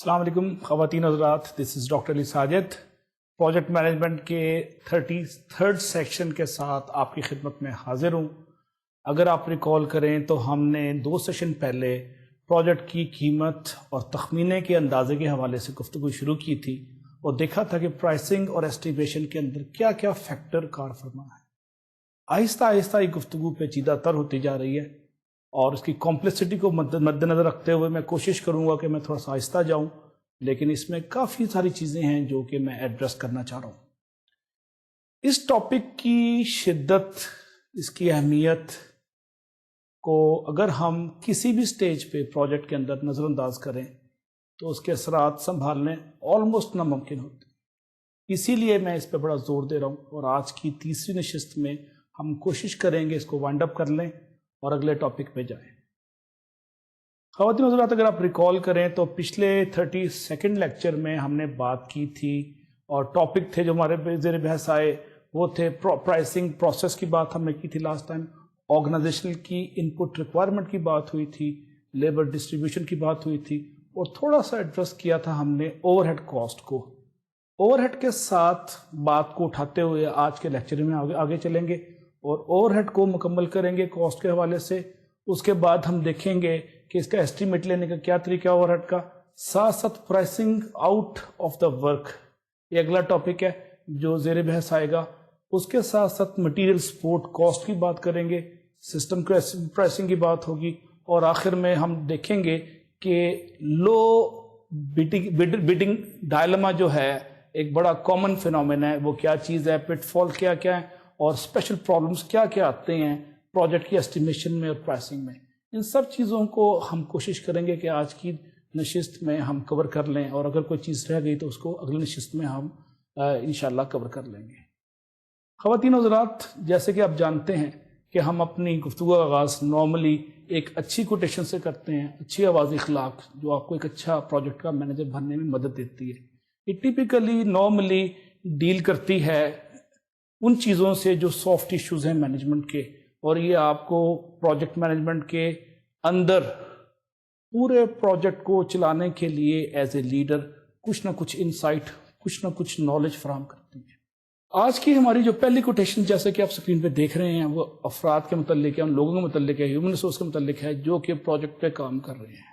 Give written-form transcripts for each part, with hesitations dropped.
السلام علیکم خواتین حضرات، this is doctor Ali Sajid, project management کے 33rd سیکشن کے ساتھ آپ کی خدمت میں حاضر ہوں۔ اگر آپ ریکال کریں تو ہم نے 2 سیشن پہلے پروجیکٹ کی قیمت اور تخمینے کے اندازے کے حوالے سے گفتگو شروع کی تھی اور دیکھا تھا کہ پرائسنگ اور ایسٹیمیشن کے اندر کیا کیا فیکٹر کار فرما ہے۔ آہستہ آہستہ یہ گفتگو پیچیدہ تر ہوتی جا رہی ہے اور اس کی کمپلیکسٹی کو مد نظر رکھتے ہوئے میں کوشش کروں گا کہ میں تھوڑا سا آہستہ جاؤں، لیکن اس میں کافی ساری چیزیں ہیں جو کہ میں ایڈریس کرنا چاہ رہا ہوں۔ اس ٹاپک کی شدت، اس کی اہمیت کو اگر ہم کسی بھی سٹیج پہ پروجیکٹ کے اندر نظر انداز کریں تو اس کے اثرات سنبھالنے آلموسٹ ناممکن ہوتے ہیں۔ اسی لیے میں اس پہ بڑا زور دے رہا ہوں اور آج کی تیسری نشست میں ہم کوشش کریں گے اس کو وائنڈ اپ کر لیں اور اگلے ٹاپک پہ جائیں۔ خواتین حضرات، اگر آپ ریکال کریں تو پچھلے 32nd لیکچر میں ہم نے بات کی تھی اور ٹاپک تھے جو ہمارے زیر بحث آئے وہ تھے پرائسنگ پروسیس کی بات ہم نے کی تھی لاسٹ ٹائم، آرگنائزیشنل کی انپٹ ریکوائرمنٹ کی بات ہوئی تھی، لیبر ڈسٹریبیوشن کی بات ہوئی تھی اور تھوڑا سا ایڈریس کیا تھا ہم نے اوور ہیڈ کاسٹ کو۔ اوور ہیڈ کے ساتھ بات کو اٹھاتے ہوئے آج کے لیکچر میں آگے چلیں گے اور اوور ہیڈ کو مکمل کریں گے کاسٹ کے حوالے سے۔ اس کے بعد ہم دیکھیں گے کہ اس کا ایسٹیمیٹ لینے کا کیا طریقہ اوور ہیڈ کا، ساتھ ساتھ pricing out of the work, یہ اگلا ٹاپک ہے جو زیر بحث آئے گا۔ اس کے ساتھ ساتھ مٹیریل سپورٹ کاسٹ کی بات کریں گے، سسٹم پرائسنگ کی بات ہوگی اور آخر میں ہم دیکھیں گے کہ لو بیڈنگ ڈائلما جو ہے ایک بڑا کامن فینومین ہے، وہ کیا چیز ہے، پٹ فال کیا کیا ہے اور اسپیشل پرابلمس کیا کیا آتے ہیں پروجیکٹ کی اسٹیمیشن میں اور پرائسنگ میں۔ ان سب چیزوں کو ہم کوشش کریں گے کہ آج کی نشست میں ہم کور کر لیں اور اگر کوئی چیز رہ گئی تو اس کو اگلی نشست میں ہم انشاءاللہ کور کر لیں گے۔ خواتین حضرات، جیسے کہ آپ جانتے ہیں کہ ہم اپنی گفتگو کا آغاز نارملی ایک اچھی کوٹیشن سے کرتے ہیں، اچھی آواز اخلاق جو آپ کو ایک اچھا پروجیکٹ کا مینیجر بننے میں مدد دیتی ہے۔ یہ ٹیپیکلی نارملی ڈیل کرتی ہے ان چیزوں سے جو سافٹ ایشوز ہیں مینجمنٹ کے، اور یہ آپ کو پروجیکٹ مینجمنٹ کے اندر پورے پروجیکٹ کو چلانے کے لیے ایز اے لیڈر کچھ نہ کچھ انسائٹ، کچھ نہ کچھ نالج فراہم کرتی ہے۔ آج کی ہماری جو پہلی کوٹیشن جیسے کہ آپ اسکرین پہ دیکھ رہے ہیں وہ افراد کے متعلق ہے، ان لوگوں کے متعلق ہے، ہیومن ریسورس کے متعلق ہے جو کہ پروجیکٹ پہ کام کر رہے ہیں۔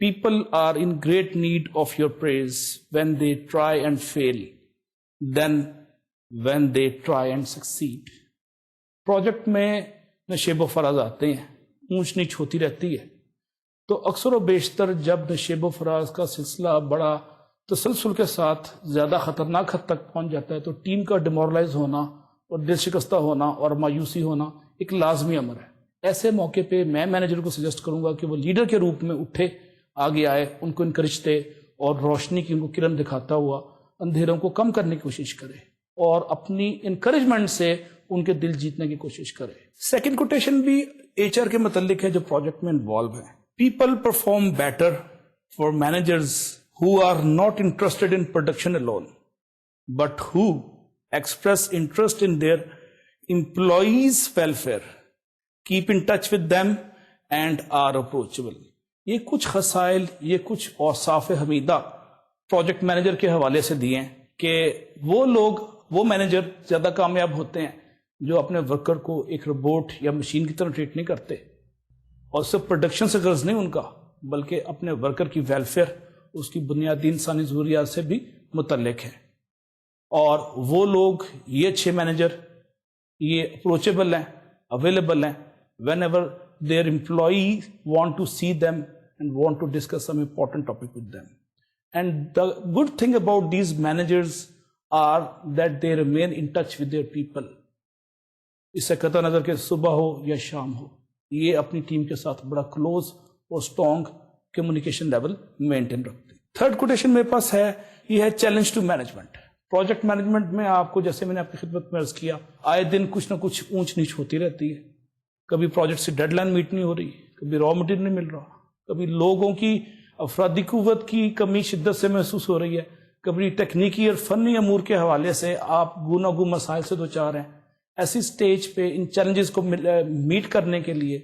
People are in great need of your praise when they try and fail, then when they try and succeed. Project میں نشیب و فراز آتے ہیں، اونچ نیچ ہوتی رہتی ہے، تو اکثر و بیشتر جب نشیب و فراز کا سلسلہ بڑا تسلسل کے ساتھ زیادہ خطرناک حد تک پہنچ جاتا ہے تو ٹیم کا ڈیمورلائز ہونا اور دل شکستہ ہونا اور مایوسی ہونا ایک لازمی امر ہے۔ ایسے موقع پہ میں مینیجر کو سجیسٹ کروں گا کہ وہ لیڈر کے روپ میں اٹھے، آگے آئے، ان کو انکریج دے اور روشنی کی ان کو کرن دکھاتا ہوا اندھیروں کو کم کرنے کی کوشش کرے اور اپنی انکریجمنٹ سے ان کے دل جیتنے کی کوشش کرے۔ سیکنڈ کوٹیشن بھی ایچ آر کے متعلق ہے جو پروجیکٹ میں انوالو ہے۔ People perform better for managers who are not interested in production alone, but who express interest in their employees' welfare, keep in touch with them and are approachable. یہ کچھ خصائل، یہ کچھ اوصاف حمیدہ پروجیکٹ مینیجر کے حوالے سے دیے ہیں کہ وہ لوگ، وہ مینیجر زیادہ کامیاب ہوتے ہیں جو اپنے ورکر کو ایک روبوٹ یا مشین کی طرح ٹریٹ نہیں کرتے اور صرف پروڈکشن سے غرض نہیں ان کا، بلکہ اپنے ورکر کی ویلفیئر، اس کی بنیادی انسانی ضروریات سے بھی متعلق ہے۔ اور وہ لوگ، یہ اچھے مینیجر، یہ اپروچیبل ہیں، اویلیبل ہیں when ever their employees want to see them and want to discuss some important topic with them. And the good thing about these managers are that they remain in touch with their people. اس سے قطع نظر کہ صبح ہو یا شام ہو، یہ اپنی team کے ساتھ بڑا کلوز اور اسٹرانگ کمیونیکیشن لیول مینٹین رکھتے ہیں۔ تھرڈ کوٹیشن میرے پاس ہے، یہ ہے challenge to management. Project management میں آپ کو، جیسے میں نے آپ کی خدمت میں عرض کیا، آئے دن کچھ نہ کچھ اونچ نیچ ہوتی رہتی ہے۔ کبھی پروجیکٹ سے ڈیڈ لائن میٹ نہیں ہو رہی، کبھی را مٹیریل نہیں مل رہا، کبھی لوگوں کی افرادی قوت کی کمی شدت سے محسوس ہو رہی ہے، کبھی تکنیکی اور فنی امور کے حوالے سے آپ گوناگوں مسائل سے دوچار ہیں۔ ایسی سٹیج پہ ان چیلنجز کو میٹ کرنے کے لیے،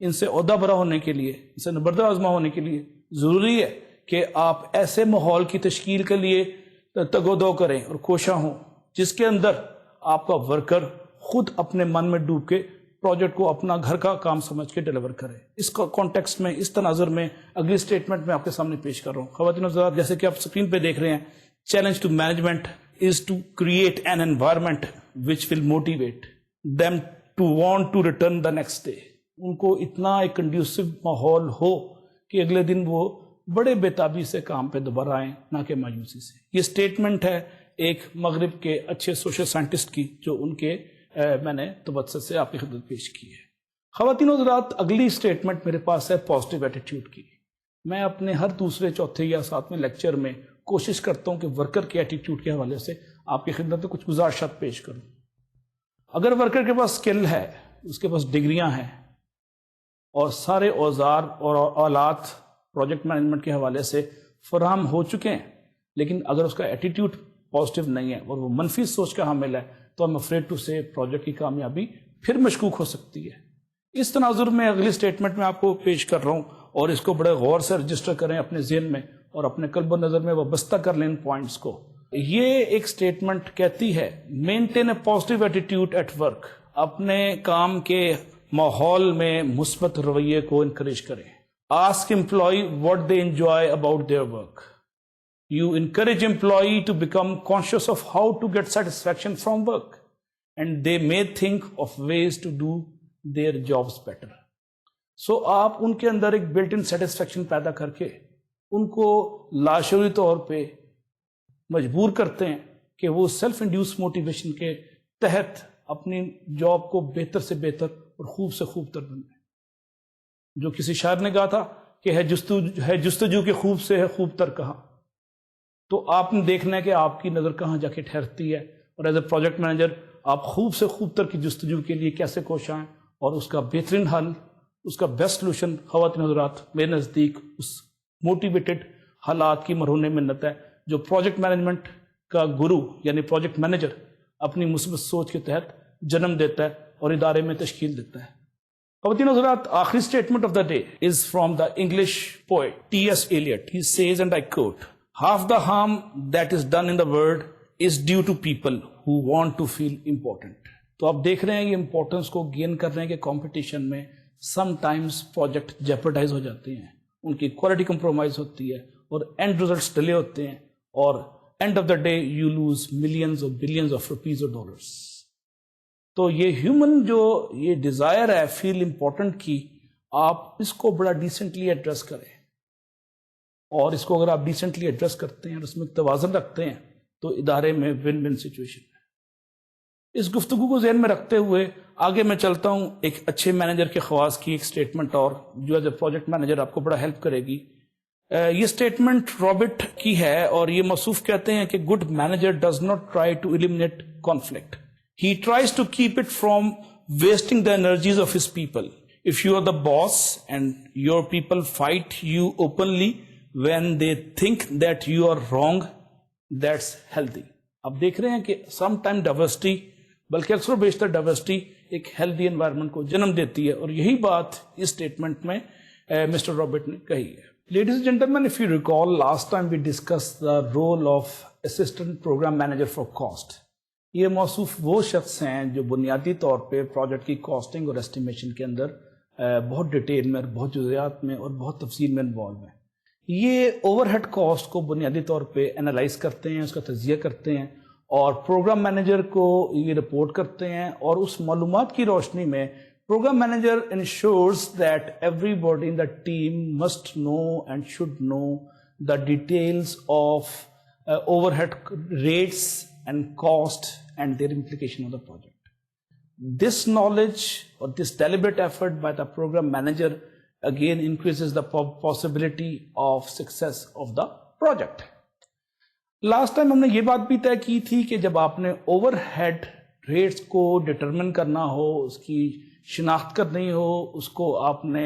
ان سے عہدہ برا ہونے کے لیے، ان سے نبردہ آزما ہونے کے لیے ضروری ہے کہ آپ ایسے ماحول کی تشکیل کے لیے تگودو کریں اور کوشاں ہوں جس کے اندر آپ کا ورکر خود اپنے من میں ڈوب کے پروجیکٹ کو اپنا گھر کا کام سمجھ کے ڈیلیور کرے. اس کا کانٹیکسٹ میں، اس تناظر میں اگلی سٹیٹمنٹ میں آپ کے سامنے پیش کر رہا ہوں. خواتین و حضرات، جیسے کہ آپ سکرین پہ دیکھ رہے ہیں، challenge to management is to create an environment which will motivate them to want to return the next day. ان کو اتنا ایک کنڈیوسو ماحول ہو کہ اگلے دن وہ بڑے بےتابی سے کام پہ دوبارہ آئیں، نہ کہ مایوسی سے. یہ سٹیٹمنٹ ہے ایک مغرب کے اچھے سوشل سائنٹسٹ کی، جو ان کے میں نے توسط سے آپ کی خدمت پیش کی ہے. خواتین و حضرات، اگلی سٹیٹمنٹ میرے پاس ہے پازیٹیو ایٹیٹیوڈ کی. میں اپنے ہر دوسرے، چوتھے یا ساتویں لیکچر میں کوشش کرتا ہوں کہ ورکر کے ایٹیٹیوڈ کے حوالے سے آپ کی خدمت میں کچھ گزارشات پیش کروں. اگر ورکر کے پاس سکل ہے، اس کے پاس ڈگریاں ہیں اور سارے اوزار اور آلات پروجیکٹ مینجمنٹ کے حوالے سے فراہم ہو چکے ہیں، لیکن اگر اس کا ایٹیٹیوڈ پازیٹیو نہیں ہے اور وہ منفی سوچ کا حامل ہے، تو I'm afraid to say project کی کامیابی پھر مشکوک ہو سکتی ہے. اس تناظر میں اگلی سٹیٹمنٹ میں آپ کو پیش کر رہا ہوں، اور اس کو بڑے غور سے رجسٹر کریں اپنے ذہن میں اور اپنے قلب و نظر میں وابستہ کر لیں ان پوائنٹس کو. یہ ایک سٹیٹمنٹ کہتی ہے maintain a positive attitude at work. اپنے کام کے ماحول میں مثبت رویے کو انکریج کریں. Ask employee what they enjoy about their work. You encourage employee to become conscious of how to get satisfaction from work and they may think of ways to do their jobs better. So آپ ان کے اندر ایک built in satisfaction پیدا کر کے ان کو لاشعوری طور پہ مجبور کرتے ہیں کہ وہ سیلف انڈیوس موٹیویشن کے تحت اپنی جاب کو بہتر سے بہتر اور خوب سے خوب تر بنائیں. جو کسی شاعر نے کہا تھا کہ ہے جستجو کے خوب سے ہے خوب تر کہاں. تو آپ نے دیکھنا ہے کہ آپ کی نظر کہاں جا کے ٹھہرتی ہے، اور ایز اے پروجیکٹ مینیجر آپ خوب سے خوب تر کی جستجو کے لیے کیسے کوشاں ہیں، اور اس کا بہترین حل، اس کا بیسٹ سلوشن خواتین حضرات میرے نزدیک اس موٹیویٹڈ حالات کی مرہون منت ہے جو پروجیکٹ مینجمنٹ کا گرو یعنی پروجیکٹ مینیجر اپنی مثبت سوچ کے تحت جنم دیتا ہے اور ادارے میں تشکیل دیتا ہے. خواتین حضرات، آخری statement of the day is from the English poet T.S. Eliot. He says, and I quote, half the harm that is done in the world is due to people who want to feel important. تو آپ دیکھ رہے ہیں یہ importance کو gain کر رہے ہیں کہ کمپٹیشن میں سم ٹائمز پروجیکٹ جیپرڈائز ہو جاتے ہیں، ان کی کوالٹی کمپرومائز ہوتی ہے اور اینڈ ریزلٹس ڈیلے ہوتے ہیں، اور and of the day you lose millions اور بلینز آف روپیز اور ڈالرس. تو یہ ہیومن جو یہ ڈیزائر ہے فیل امپورٹنٹ کی، آپ اس کو بڑا ڈیسنٹلی ایڈریس کریں، اور اس کو اگر آپ ڈیسنٹلی ایڈریس کرتے ہیں اور اس میں توازن رکھتے ہیں تو ادارے میں ون ون سچویشن ہے. اس گفتگو کو ذہن میں رکھتے ہوئے آگے میں چلتا ہوں ایک اچھے مینیجر کے خواص کی ایک سٹیٹمنٹ اور جو ایز اے پروجیکٹ مینیجر آپ کو بڑا ہیلپ کرے گی. یہ سٹیٹمنٹ رابرٹ کی ہے اور یہ موصوف کہتے ہیں کہ good manager does not try to eliminate conflict. He tries to keep it from wasting the energies of his people. If you are the boss and your people fight you openly when they think that you are wrong, that's healthy. اب دیکھ رہے ہیں کہ some time diversity, بلکہ اکثر و بیشتر diversity ایک ہیلدی انوائرمنٹ کو جنم دیتی ہے، اور یہی بات اس اسٹیٹمنٹ میں مسٹر رابرٹ نے کہی ہے. Ladies and gentlemen, if you recall, last time we discussed the role of assistant program manager for cost. یہ موصوف وہ شخص ہیں جو بنیادی طور پہ پروجیکٹ کی کاسٹنگ اور اسٹیمیشن کے اندر بہت ڈیٹیل میں اور بہت جزیات میں اور بہت تفصیل میں انوالو ہیں. یہ اوور ہیڈ کاسٹ کو بنیادی طور پہ انالائز کرتے ہیں، اس کا تجزیہ کرتے ہیں، اور پروگرام مینیجر کو یہ رپورٹ کرتے ہیں، اور اس معلومات کی روشنی میں programme manager ensures that everybody in the team must know and should know the details of overhead rates and cost and their implication on the project. This knowledge or this deliberate effort by the program manager again increases the possibility of success of the project. Last time ہم نے یہ بات بھی طے کی تھی کہ جب آپ نے اوور ہیڈ ریٹس کو ڈٹرمن کرنا ہو، اس کی شناخت کرنی ہو، اس کو آپ نے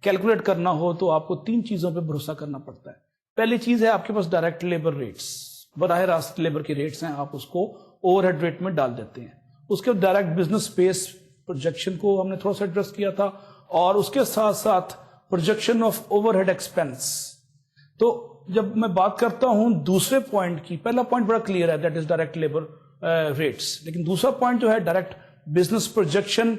کیلکولیٹ کرنا ہو، تو آپ کو 3 چیزوں پہ بھروسہ کرنا پڑتا ہے. پہلی چیز ہے آپ کے پاس ڈائریکٹ لیبر ریٹس، براہ راست لیبر کے ریٹس ہیں، آپ اس کو اوور ہیڈ ریٹ میں ڈال دیتے ہیں. اس کے ڈائریکٹ بزنس اسپیس پروجیکشن کو ہم نے تھوڑا سا ایڈریس کیا تھا، اور اس کے ساتھ ساتھ projection of overhead expense. تو جب میں بات کرتا ہوں دوسرے پوائنٹ کی، پہلا پوائنٹ بڑا کلیئر ہے، that is direct labour rates, لیکن دوسرا پوائنٹ جو ہے direct business projection,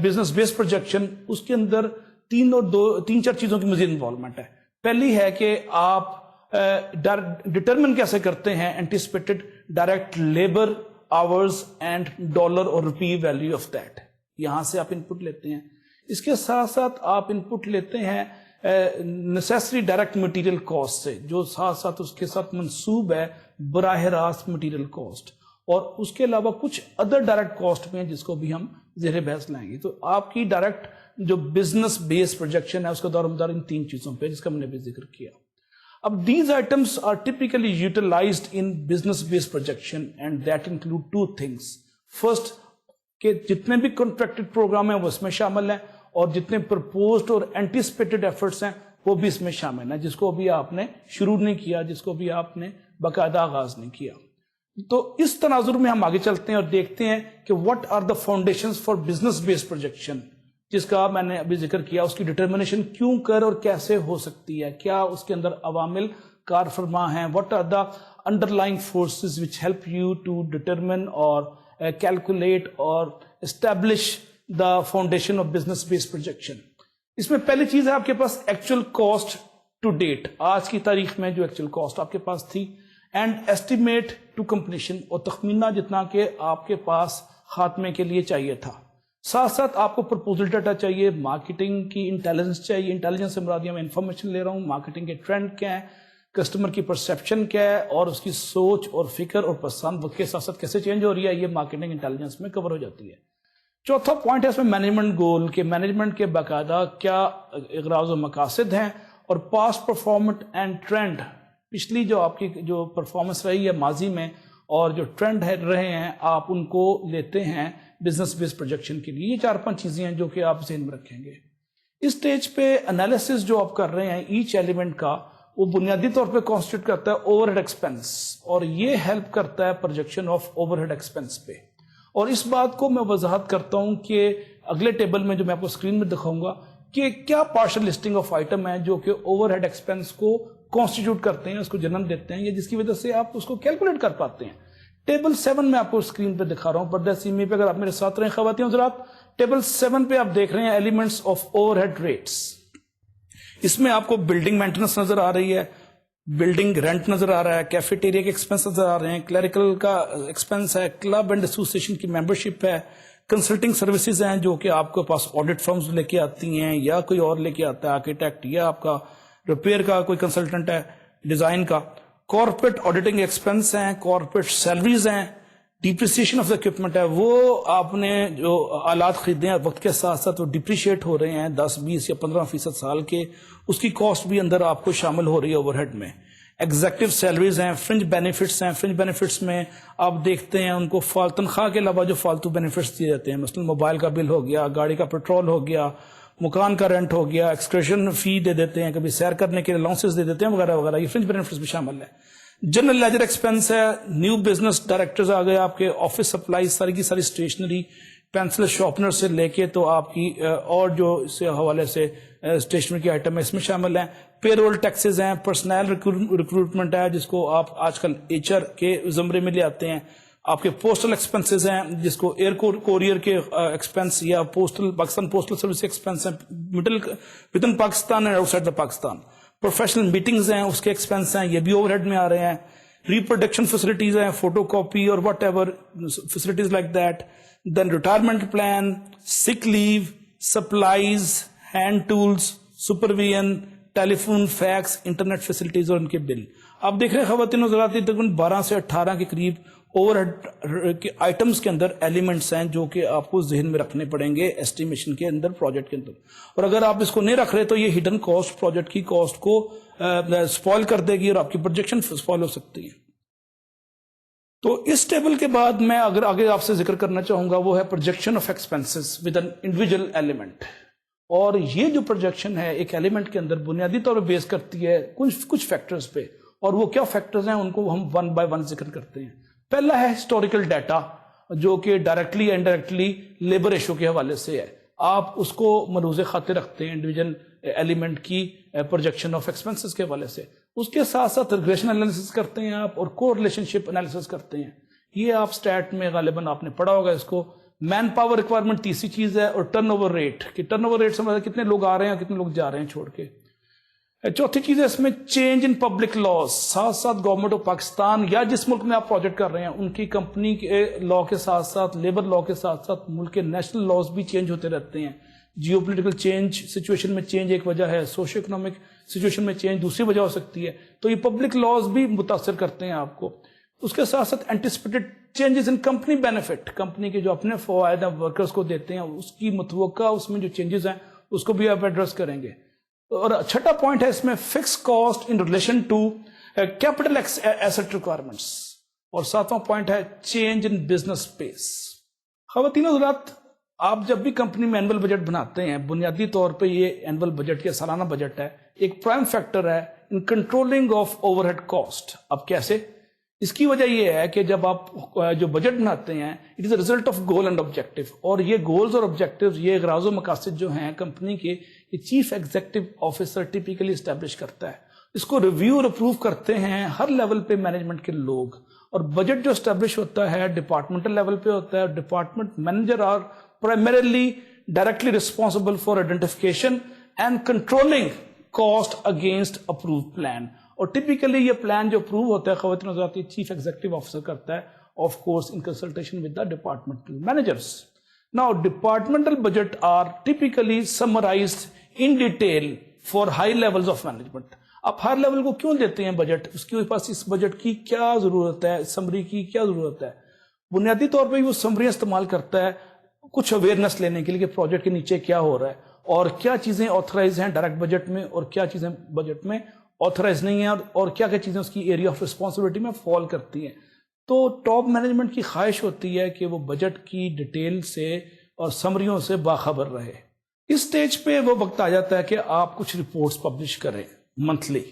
business base projection, اس کے اندر تین چار چیزوں کی مزید انوالومنٹ ہے. پہلی ہے کہ آپ ڈٹرمن کیسے کرتے ہیں anticipated direct labour hours and dollar اور روپی ویلیو آف دیٹ. یہاں سے آپ ان پٹ لیتے ہیں. اس کے ساتھ ساتھ آپ ان پٹ لیتے ہیں نیسیسری ڈائریکٹ مٹیریل کاسٹ سے، جو ساتھ ساتھ اس کے ساتھ منسوب ہے براہ راست مٹیریل کاسٹ، اور اس کے علاوہ کچھ ادر ڈائریکٹ کاسٹ بھی ہیں جس کو بھی ہم زیر بحث لائیں گے. تو آپ کی ڈائریکٹ جو بزنس بیس پروجیکشن ہے اس کا دور مدار ان تین چیزوں پہ جس کا ہم نے بھی ذکر کیا. اب these items are typically utilized in business based projection and that include two things. First, کہ جتنے بھی contracted program ہیں وہ اس میں شامل ہیں، اور جتنے proposed اور anticipated efforts ہیں وہ بھی اس میں شامل ہیں، جس کو بھی آپ نے شروع نہیں کیا، جس کو بھی آپ نے باقاعدہ آغاز نہیں کیا. تو اس تناظر میں ہم آگے چلتے ہیں اور دیکھتے ہیں کہ what are the foundations for business based projection، جس کا میں نے ابھی ذکر کیا. اس کی ڈٹرمنیشن کیوں کر اور کیسے ہو سکتی ہے، کیا اس کے اندر عوامل کار فرما ہیں، what are the underlying forces which help you to determine or calculate or establish the foundation of business based projection. اس میں پہلی چیز ہے آپ کے پاس ایکچوئل کاسٹ ٹو ڈیٹ، آج کی تاریخ میں جو ایکچوئل کاسٹ آپ کے پاس تھی، اینڈ ایسٹیمیٹ ٹو کمپلیشن، اور تخمینہ جتنا کہ آپ کے پاس خاتمے کے لیے چاہیے تھا. ساتھ ساتھ آپ کو پرپوزل ڈاٹا چاہیے، مارکیٹنگ کی انٹیلیجنس چاہیے. انٹیلیجنس سے مراد میں انفارمیشن لے رہا ہوں، مارکیٹنگ کے ٹرینڈ کیا ہے، کسٹمر کی پرسیپشن کیا ہے، اور اس کی سوچ اور فکر اور پسند وقت کے ساتھ ساتھ کیسے چینج ہو رہی ہے، یہ مارکیٹنگ انٹیلیجنس میں کور ہو جاتی ہے. چوتھا پوائنٹ ہے اس میں مینجمنٹ گول، کہ مینجمنٹ کے باقاعدہ کیا اغراض و مقاصد ہیں، اور پاسٹ پرفارمنٹ اینڈ ٹرینڈ، پچھلی جو آپ کی جو پرفارمنس رہی ہے ماضی میں اور جو ٹرینڈ رہے ہیں آپ ان کو لیتے ہیں بزنس بیس پروجیکشن کے لیے. یہ 4-5 چیزیں ہیں جو کہ آپ ذہن میں رکھیں گے. اس سٹیج پہ انالیسس جو آپ کر رہے ہیں ایچ ایلیمنٹ کا، وہ بنیادی طور پہ کانسٹیٹیوٹ کرتا ہے اوور ہیڈ ایکسپینس، اور یہ ہیلپ کرتا ہے projection of overhead expense پہ. اور اس بات کو میں وضاحت کرتا ہوں کہ اگلے ٹیبل میں جو میں آپ کو اسکرین میں دکھاؤں گا کہ کیا پارشل لسٹنگ آف آئٹم ہے جو کہ اوور ہیڈ ایکسپینس کو کانسٹیٹیوٹ کرتے ہیں، اس کو جنم دیتے ہیں، یا جس کی وجہ سے آپ اس کو کیلکولیٹ کر پاتے ہیں. ٹیبل 7 میں آپ کو اسکرین پہ دکھا رہا ہوں پردہ سیمی پہ، اگر آپ میرے ساتھ رہیں خواتین حضرات. ٹیبل 7 پہ آپ دیکھ رہے ہیں elements of overhead rates. اس میں آپ کو بلڈنگ مینٹیننس نظر آ رہی ہے، بلڈنگ رینٹ نظر آ رہا ہے، کیفیٹیریا کے ایکسپینس نظر آ رہے ہیں، کلیریکل کا ایکسپینس ہے، کلب اینڈ ایسوسیشن کی ممبرشپ ہے، کنسلٹنگ سروسز ہیں جو کہ آپ کے پاس آڈٹ فرمز لے کے آتی ہیں یا کوئی اور لے کے آتا ہے، آرکیٹیکٹ یا آپ کا ریپیئر کا کوئی کنسلٹنٹ ہے، ڈیزائن کا. کارپوریٹ آڈیٹنگ ایکسپینس ہیں، کارپوریٹ سیلریز ہیں، ڈپریسیشن آف دا اکوپمنٹ ہے، وہ آپ نے جو آلات خریدے ہیں وقت کے ساتھ ساتھ وہ ڈپریشیٹ ہو رہے ہیں 10 20 یا 15% سال کے، اس کی کاسٹ بھی اندر آپ کو شامل ہو رہی ہے اوور ہیڈ میں. ایگزیکٹو سیلریز ہیں، فرنج بینیفٹس ہیں. فرنج بینیفٹس میں آپ دیکھتے ہیں ان کو تنخواہ کے علاوہ جو فالتو بینیفٹس دیے جاتے ہیں، مثلا موبائل کا بل ہو گیا، گاڑی کا پیٹرول ہو گیا، مکان کا رینٹ ہو گیا، ایکسکرشن فی دے دیتے ہیں، کبھی سیر کرنے کے الاؤنسز دے دیتے ہیں وغیرہ وغیرہ، یہ فرنج بینیفٹس بھی شامل ہے. جنرل لیجر ایکسپینس ہے، نیو بزنس ڈائریکٹرز آ گئے، آپ کے آفس سپلائز ساری کی ساری اسٹیشنری، پینسل شارپنر سے لے کے تو آپ کی اور جو اس سے حوالے سے اسٹیشنری کی آئٹم ہے اس میں شامل ہیں. پے رول ٹیکسز ہیں، پرسنل ریکروٹمنٹ ہے جس کو آپ آج کل ایچ آر کے زمرے میں لے آتے ہیں. آپ کے پوسٹل ایکسپینسز ہیں جس کو ایئر کوریئر کے ایکسپینس یا پاکستان پوسٹل سروس ایکسپینس ہیں with in Pakistan and out side the Pakistan. Professional meetings ہیں اس کے ایکسپینس ہیں، یہ بھی اوور ہیڈ میں آ رہے ہیں. ریپروڈکشن فیسلٹیز ہیں، فوٹو کاپی اور whatever facilities like that. Then retirement plan, sick leave, supplies, hand tools, supervision, telephone, fax, internet facilities اور ان کے بل. آپ دیکھ رہے ہیں خواتین حضرات تقریباً 12 سے 18 کے قریب اوور ہیڈ کے آئٹمس کے اندر ایلیمنٹس ہیں جو کہ آپ کو ذہن میں رکھنے پڑیں گے ایسٹیمیشن کے اندر، پروجیکٹ کے اندر. اور اگر آپ اس کو نہیں رکھ رہے تو یہ ہڈن کاسٹ پروجیکٹ کی کاسٹ کو سپوائل کر دے گی اور آپ کی پروجیکشن سپوائل ہو سکتی ہے. تو اس ٹیبل کے بعد میں اگر آگے آپ سے ذکر کرنا چاہوں گا وہ ہے projection of expenses with an individual element. اور یہ جو پروجیکشن ہے ایک ایلیمنٹ کے اندر بنیادی طور پہ بیس کرتی ہے کچھ فیکٹرز پہ، اور وہ کیا فیکٹرز ہیں ان کو ہم ون بائی ون ذکر کرتے ہیں. پہلا ہے ہسٹوریکل ڈیٹا جو کہ ڈائریکٹلی انڈائریکٹلی لیبر ایشو کے حوالے سے ہے. آپ اس کو ملحوظ خاطر رکھتے ہیں انڈیویجول ایلیمنٹ کی پروجیکشن آف ایکسپینسز کے حوالے سے. اس کے ساتھ ساتھ ریگریشن انالیسس کرتے ہیں آپ اور کو ریلیشن شپ انالیسس کرتے ہیں. یہ آپ اسٹیٹ میں غالباً آپ نے پڑھا ہوگا اس کو. مین پاور ریکوائرمنٹ تیسری چیز ہے, اور ٹرن اوور ریٹ, کہ ٹرن اوور ریٹ سے مطلب کتنے لوگ آ رہے ہیں کتنے لوگ جا رہے ہیں چھوڑ کے. چوتھی چیز ہے اس میں چینج ان پبلک لاز, ساتھ ساتھ گورنمنٹ آف پاکستان یا جس ملک میں آپ پروجیکٹ کر رہے ہیں ان کی کمپنی کے لا کے ساتھ ساتھ لیبر لا کے ساتھ ساتھ ملک کے نیشنل لاز بھی چینج ہوتے رہتے ہیں. جیو پولیٹیکل چینج, سچویشن میں چینج ایک وجہ ہے, سوشو اکنامک سچویشن میں چینج دوسری وجہ ہو سکتی ہے, تو یہ پبلک لاز بھی متاثر کرتے ہیں آپ کو. اس کے ساتھ ساتھ anticipated changes in company benefit, company کے جو اپنے فوائد ہیں ورکرز کو دیتے ہیں اس کی متوقع اس میں جو چینجز ہیں اس کو بھی آپ ایڈریس کریں گے. اور چھٹا پوائنٹ ہے اس میں fix cost in relation to capital asset requirements, اور ساتواں پوائنٹ ہے چینج ان بزنس اسپیس. خواتین و حضرات, آپ جب بھی کمپنی میں اینول بجٹ بناتے ہیں, بنیادی طور پہ یہ اینول بجٹ یا سالانہ بجٹ ہے, ایک پرائم فیکٹر ہے in controlling of overhead cost. اب کیسے؟ اس کی وجہ یہ ہے کہ جب آپ جو بجٹ بناتے ہیں it is a result of goal and objective, اور یہ گولز اور آبجیکٹیوز, یہ اغراض و مقاصد جو ہیں کمپنی کے, یہ chief executive officer typically establish کرتا ہے. اس کو ریویو اور اپروو کرتے ہیں ہر لیول پہ مینجمنٹ کے لوگ, اور بجٹ جو اسٹیبلش ہوتا ہے ڈپارٹمنٹل لیول پہ ہوتا ہے. Department manager are primarily directly responsible for identification and controlling cost against approved plan. اور typically یہ پلان جو اپروو ہوتا ہے خواتین حضرات یہ چیف ایگزیکٹو آفیسر کرتا ہے, of course in consultation with the departmental managers. Now departmental budget are typically summarized in detail for high levels of management. آپ ہر لیول کو کیوں دیتے ہیں بجٹ, اس کے پاس اس بجٹ کی کیا ضرورت ہے, سمری کی کیا ضرورت ہے. بنیادی طور پہ وہ سمری استعمال کرتا ہے کچھ اویئرنس لینے کے لیے کہ پروجیکٹ کے نیچے کیا ہو رہا ہے, اور کیا چیزیں آتھرائز ہیں ڈائریکٹ بجٹ میں, اور کیا چیزیں بجٹ میں آتھرائز نہیں ہیں, اور کیا کیا چیزیں اس کی ایریا آف رسپانسبلٹی میں فال کرتی ہیں. تو ٹاپ مینجمنٹ کی خواہش ہوتی ہے کہ وہ بجٹ کی ڈیٹیل سے اور سمریوں سے باخبر رہے. اس سٹیج پہ وہ وقت آ جاتا ہے کہ آپ کچھ رپورٹس پبلش کریں منتھلی,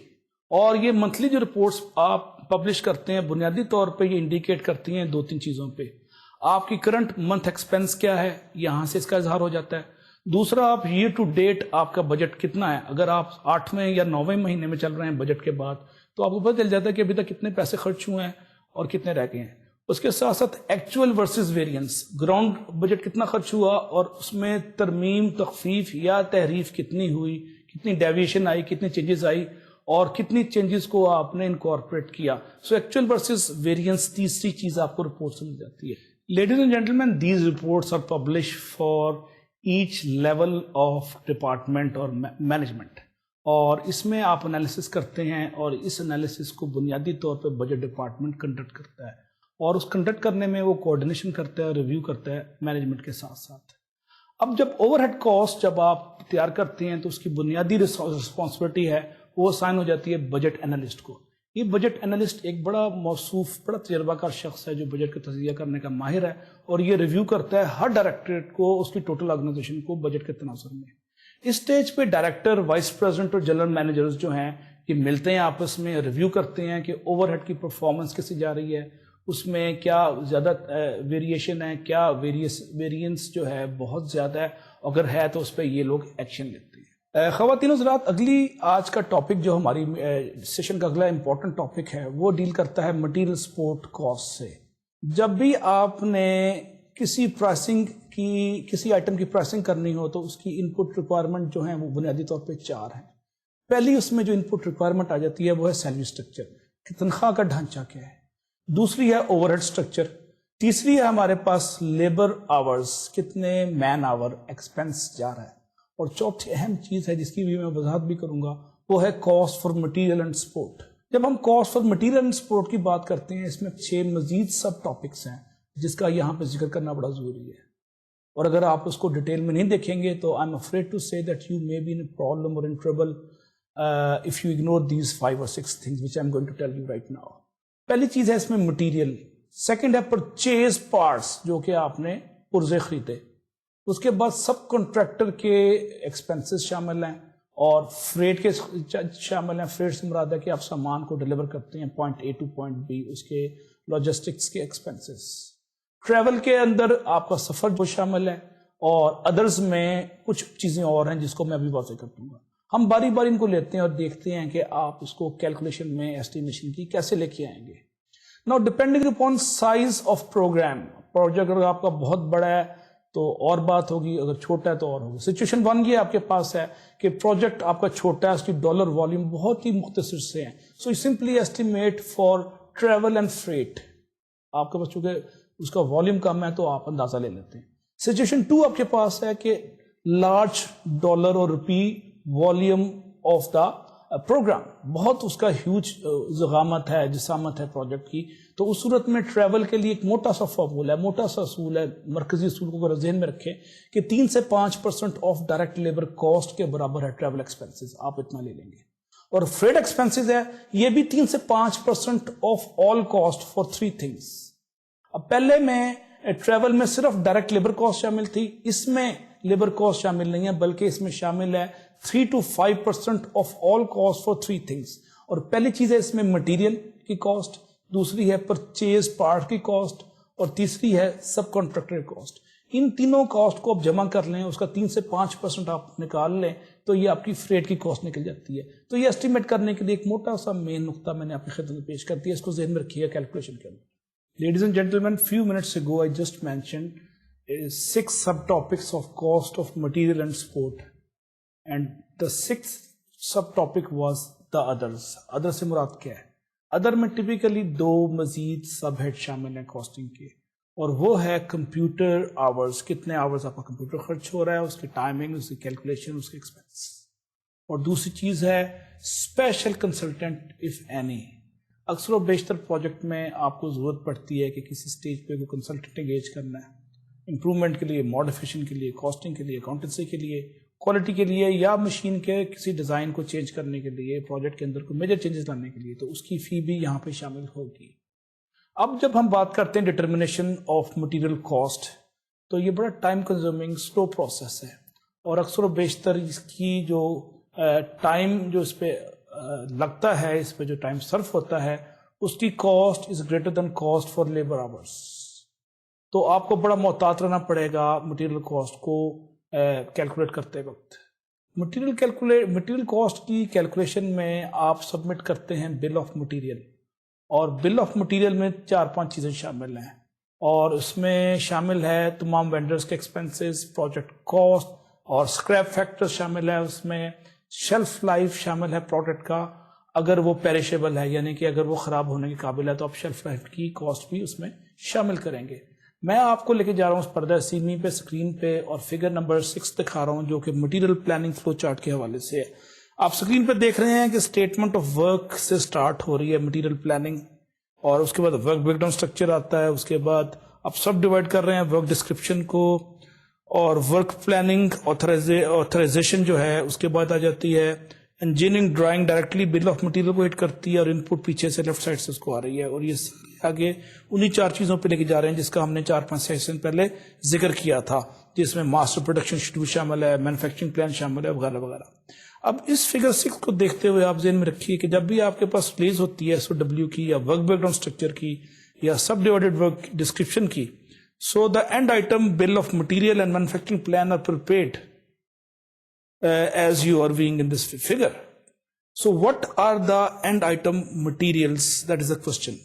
اور یہ منتھلی جو رپورٹس آپ پبلش کرتے ہیں بنیادی طور پہ یہ انڈیکیٹ کرتی ہیں دو تین چیزوں پہ. آپ کی کرنٹ منتھ ایکسپینس کیا ہے, یہاں سے اس کا اظہار ہو جاتا ہے. دوسرا, آپ ایئر ٹو ڈیٹ آپ کا بجٹ کتنا ہے. اگر آپ 8ویں یا 9ویں مہینے میں چل رہے ہیں بجٹ کے بعد, تو آپ کو پتہ چل جاتا ہے کہ ابھی تک کتنے پیسے خرچ ہوئے ہیں اور کتنے رہ گئے ہیں. اس کے ساتھ ساتھ actual versus variance, ground budget کتنا خرچ ہوا اور اس میں ترمیم, تخفیف یا تحریف کتنی ہوئی, کتنی ڈیویشن آئی, کتنی چینجز آئی, اور کتنی چینجز کو آپ نے انکارپوریٹ کیا. سو ایکچوئل ورسز ویریئنس تیسری چیز آپ کو رپورٹ سے مل جاتی ہے. Ladies and gentlemen, these reports are published for each level of department or management. اور اس میں آپ انالیسس کرتے ہیں, اور اس انالیسس کو بنیادی طور پہ بجٹ ڈپارٹمنٹ کنڈکٹ کرتا ہے, اور اس کنڈکٹ کرنے میں وہ کوآرڈینیشن کرتا ہے, ریویو کرتا ہے مینجمنٹ کے ساتھ ساتھ. اب جب اوور ہیڈ کاسٹ جب آپ تیار کرتے ہیں تو اس کی بنیادی رسپانسبلٹی ہے وہ سائن ہو جاتی ہے بجٹ انالسٹ کو. یہ بجٹ انالسٹ ایک بڑا موصوف, بڑا تجربہ کار شخص ہے جو بجٹ کا تجزیہ کرنے کا ماہر ہے, اور یہ ریویو کرتا ہے ہر ڈائریکٹریٹ کو, اس کی ٹوٹل آرگنائزیشن کو بجٹ کے تناظر میں. اس سٹیج پہ ڈائریکٹر, وائس پریزیڈنٹ اور جنرل مینیجرز جو ہیں یہ ملتے ہیں آپس میں, ریویو کرتے ہیں کہ اوور ہیڈ کی پرفارمنس کیسے جا رہی ہے, اس میں کیا زیادہ ویریشن ہے, کیا ویریئنس جو ہے بہت زیادہ ہے, اگر ہے تو اس پہ یہ لوگ ایکشن لیتے ہیں. خواتین حضرات, اگلی آج کا ٹاپک جو ہماری سیشن کا اگلا امپورٹنٹ ٹاپک ہے وہ ڈیل کرتا ہے مٹیریل سپورٹ کاسٹ سے. جب بھی آپ نے کسی پرائسنگ کی, کسی آئٹم کی پرائسنگ کرنی ہو تو اس کی ان پٹ ریکوائرمنٹ جو ہیں وہ بنیادی طور پہ 4 ہیں. پہلی اس میں جو ان پٹ ریکوائرمنٹ آ جاتی ہے وہ ہے سیلری اسٹرکچر, کہ تنخواہ کا ڈھانچہ کیا ہے. دوسری ہے اوور ہیڈ اسٹرکچر. تیسری ہے ہمارے پاس لیبر آورز, کتنے مین آور ایکسپینس جا رہا ہے. اور چوتھی اہم چیز ہے جس کی بھی میں وضاحت بھی کروں گا وہ ہے cost for material and support. جب ہم cost for material and support کی بات کرتے ہیں اس میں 6 مزید سب ٹاپکس ہیں جس کا یہاں پہ ذکر کرنا بڑا ضروری ہے, اور اگر آپ اس کو ڈیٹیل میں نہیں دیکھیں گے تو I am afraid to say that you may be in problem or in trouble if you ignore these 5 or 6 things which I am going to tell you right now. پہلی چیز ہے اس میں مٹیریل. سیکنڈ ہے purchase parts جو کہ آپ نے پرزے خریدے. اس کے بعد سب کنٹریکٹر کے ایکسپنسز شامل ہیں, اور فریٹ کے شامل ہیں. فریٹ سے مراد ہے کہ آپ سامان کو ڈیلیور کرتے ہیں point A to point B, اس کے لاجسٹکس کے ایکسپنسز. ٹریول کے اندر آپ کا سفر جو شامل ہے, اور ادرز میں کچھ چیزیں اور ہیں جس کو میں ابھی واضح کر دوں گا. ہم باری باری ان کو لیتے ہیں اور دیکھتے ہیں کہ آپ اس کو کیلکولیشن میں ایسٹیمیشن کی کیسے لے کے آئیں گے. Now depending upon size of program, project اگر آپ کا بہت بڑا ہے تو اور بات ہوگی, اگر چھوٹا ہے تو اور ہوگی. سچویشن 1 یہ آپ کے پاس ہے کہ پروجیکٹ آپ کا چھوٹا ہے, اس کی ڈالر والیوم بہت ہی مختصر سے ہیں, so you simply estimate for travel and freight. آپ کے پاس چونکہ اس کا والیوم کم ہے تو آپ اندازہ لے لیتے ہیں. سچویشن 2 آپ کے پاس ہے کہ لارج ڈالر اور روپی والیوم آف دا پروگرام, بہت اس کا ہیوج ضخامت ہے, جسامت ہے پروجیکٹ کی, تو اس صورت میں ٹریول کے لیے ایک موٹا سا فارمولا ہے, موٹا سا اصول ہے, مرکزی اصول کو اگر ذہن میں رکھیں کہ 3 سے 5% آف ڈائریکٹ لیبر کاسٹ کے برابر ہے ٹریول ایکسپینسز, آپ اتنا لے لیں گے. اور فریٹ ایکسپینسز ہے یہ بھی 3 سے 5% of all cost for 3 things. اب پہلے میں ٹریول میں صرف ڈائریکٹ لیبر کاسٹ شامل تھی, اس میں لیبر کاسٹ شامل نہیں ہے بلکہ اس میں شامل ہے 3 to 5% of all cost for 3 things. اور پہلی چیز ہے اس میں مٹیریل کی کاسٹ, دوسری ہے پرچیز پارٹ کی کاسٹ, اور تیسری ہے سب کانٹریکٹر کاسٹ. ان تینوں کاسٹ کو آپ جمع کر لیں, اس کا 3 سے 5% آپ نکال لیں تو یہ آپ کی فریٹ کی کاسٹ نکل جاتی ہے. تو یہ اسٹیمیٹ کرنے کے لیے ایک موٹا سا مین نقطہ میں نے آپ کی خدمت میں پیش کر دیا, اس کو ذہن میں رکھیے کیلکولیشن کے اندر. Ladies and gentlemen, few minutes ago I just mentioned 6 subtopics of cost of material and support, and the 6th subtopic was the others. Other سے مراد کیا ہے؟ ادر میں ٹپیکلی 2 مزید سب ہیڈ شامل ہیں کاسٹنگ کے, اور وہ ہے کمپیوٹر آورز, کتنے آورز آپ کا کمپیوٹر خرچ ہو رہا ہے, اس کی ٹائمنگ, اس کی کیلکولیشن, اس کے ایکسپینس. اور دوسری چیز ہے اسپیشل کنسلٹنٹ اف اینی. اکثر و بیشتر پروجیکٹ میں آپ کو ضرورت پڑتی ہے کہ کسی سٹیج پہ کوئی کنسلٹنٹ انگیج کرنا ہے, امپرومنٹ کے لیے, ماڈیفیکیشن کے لیے, کاسٹنگ کے لیے, اکاؤنٹنسی کے لیے, کوالٹی کے لیے, یا مشین کے کسی ڈیزائن کو چینج کرنے کے لیے, پروجیکٹ کے اندر کوئی میجر چینجز لانے کے لیے, تو اس کی فی بھی یہاں پہ شامل ہوگی. اب جب ہم بات کرتے ہیں ڈٹرمنیشن آف مٹیریل کاسٹ, تو یہ بڑا ٹائم کنزیومنگ سلو پروسیس ہے, اور اکثر و بیشتر اس کی جو ٹائم جو اس پہ لگتا ہے, اس پہ جو ٹائم صرف ہوتا ہے, اس کی cost is greater than cost for labour hours. تو آپ کو بڑا محتاط رہنا پڑے گا مٹیریل کاسٹ کو کیلکولیٹ کرتے وقت. مٹیریل کاسٹ کی کیلکولیشن میں آپ سبمٹ کرتے ہیں بل آف مٹیریل, اور بل آف مٹیریل میں 4-5 چیزیں شامل ہیں, اور اس میں شامل ہے تمام وینڈرز کے ایکسپینسز, پروجیکٹ کاسٹ, اور اسکریپ فیکٹر شامل ہے, اس میں شیلف لائف شامل ہے پروڈکٹ کا, اگر وہ پیریشیبل ہے یعنی کہ اگر وہ خراب ہونے کے قابل ہے تو آپ شیلف لائف کی کاسٹ بھی اس میں شامل کریں گے. میں آپ کو لے کے جا رہا ہوں اس پردہ سیمی پہ, اسکرین پہ, اور فگر نمبر 6 دکھا رہا ہوں جو کہ مٹیریل پلاننگ فلو چارٹ کے حوالے سے ہے. آپ اسکرین پہ دیکھ رہے ہیں کہ اسٹیٹمنٹ آف ورک سے سٹارٹ ہو رہی ہے مٹیریل پلاننگ, اور اس کے بعد ورک بریک ڈاؤن اسٹرکچر آتا ہے, اس کے بعد آپ سب ڈیوائڈ کر رہے ہیں ورک ڈسکرپشن کو, اور ورک پلاننگ آتھرائزیشن جو ہے اس کے بعد آ جاتی ہے engineering drawing, directly bill of material کو ہٹ کرتی ہے, اور ان پٹ پیچھے سے لیفٹ سائڈ سے اس کو آ رہی ہے, اور یہ آگے انہی 4 چیزوں پہ لے کے جا رہے ہیں جس کا ہم نے 4-5 سیشن پہلے ذکر کیا تھا, جس میں ماسٹر پروڈکشن شیڈول شامل ہے, مینوفیکچرنگ پلان شامل ہے, وغیرہ وغیرہ. اب اس فگر 6 کو دیکھتے ہوئے آپ ذہن میں رکھیے کہ جب بھی آپ کے پاس ریلیز ہوتی ہے SOW کی, یا ورک بریک ڈاؤن اسٹرکچر کی, یا سب ڈیوائڈیڈ ورک ڈسکرپشن کی, so the end item bill of material and manufacturing plan are prepared as you are viewing in this figure. So what are the end item materials? That is the question.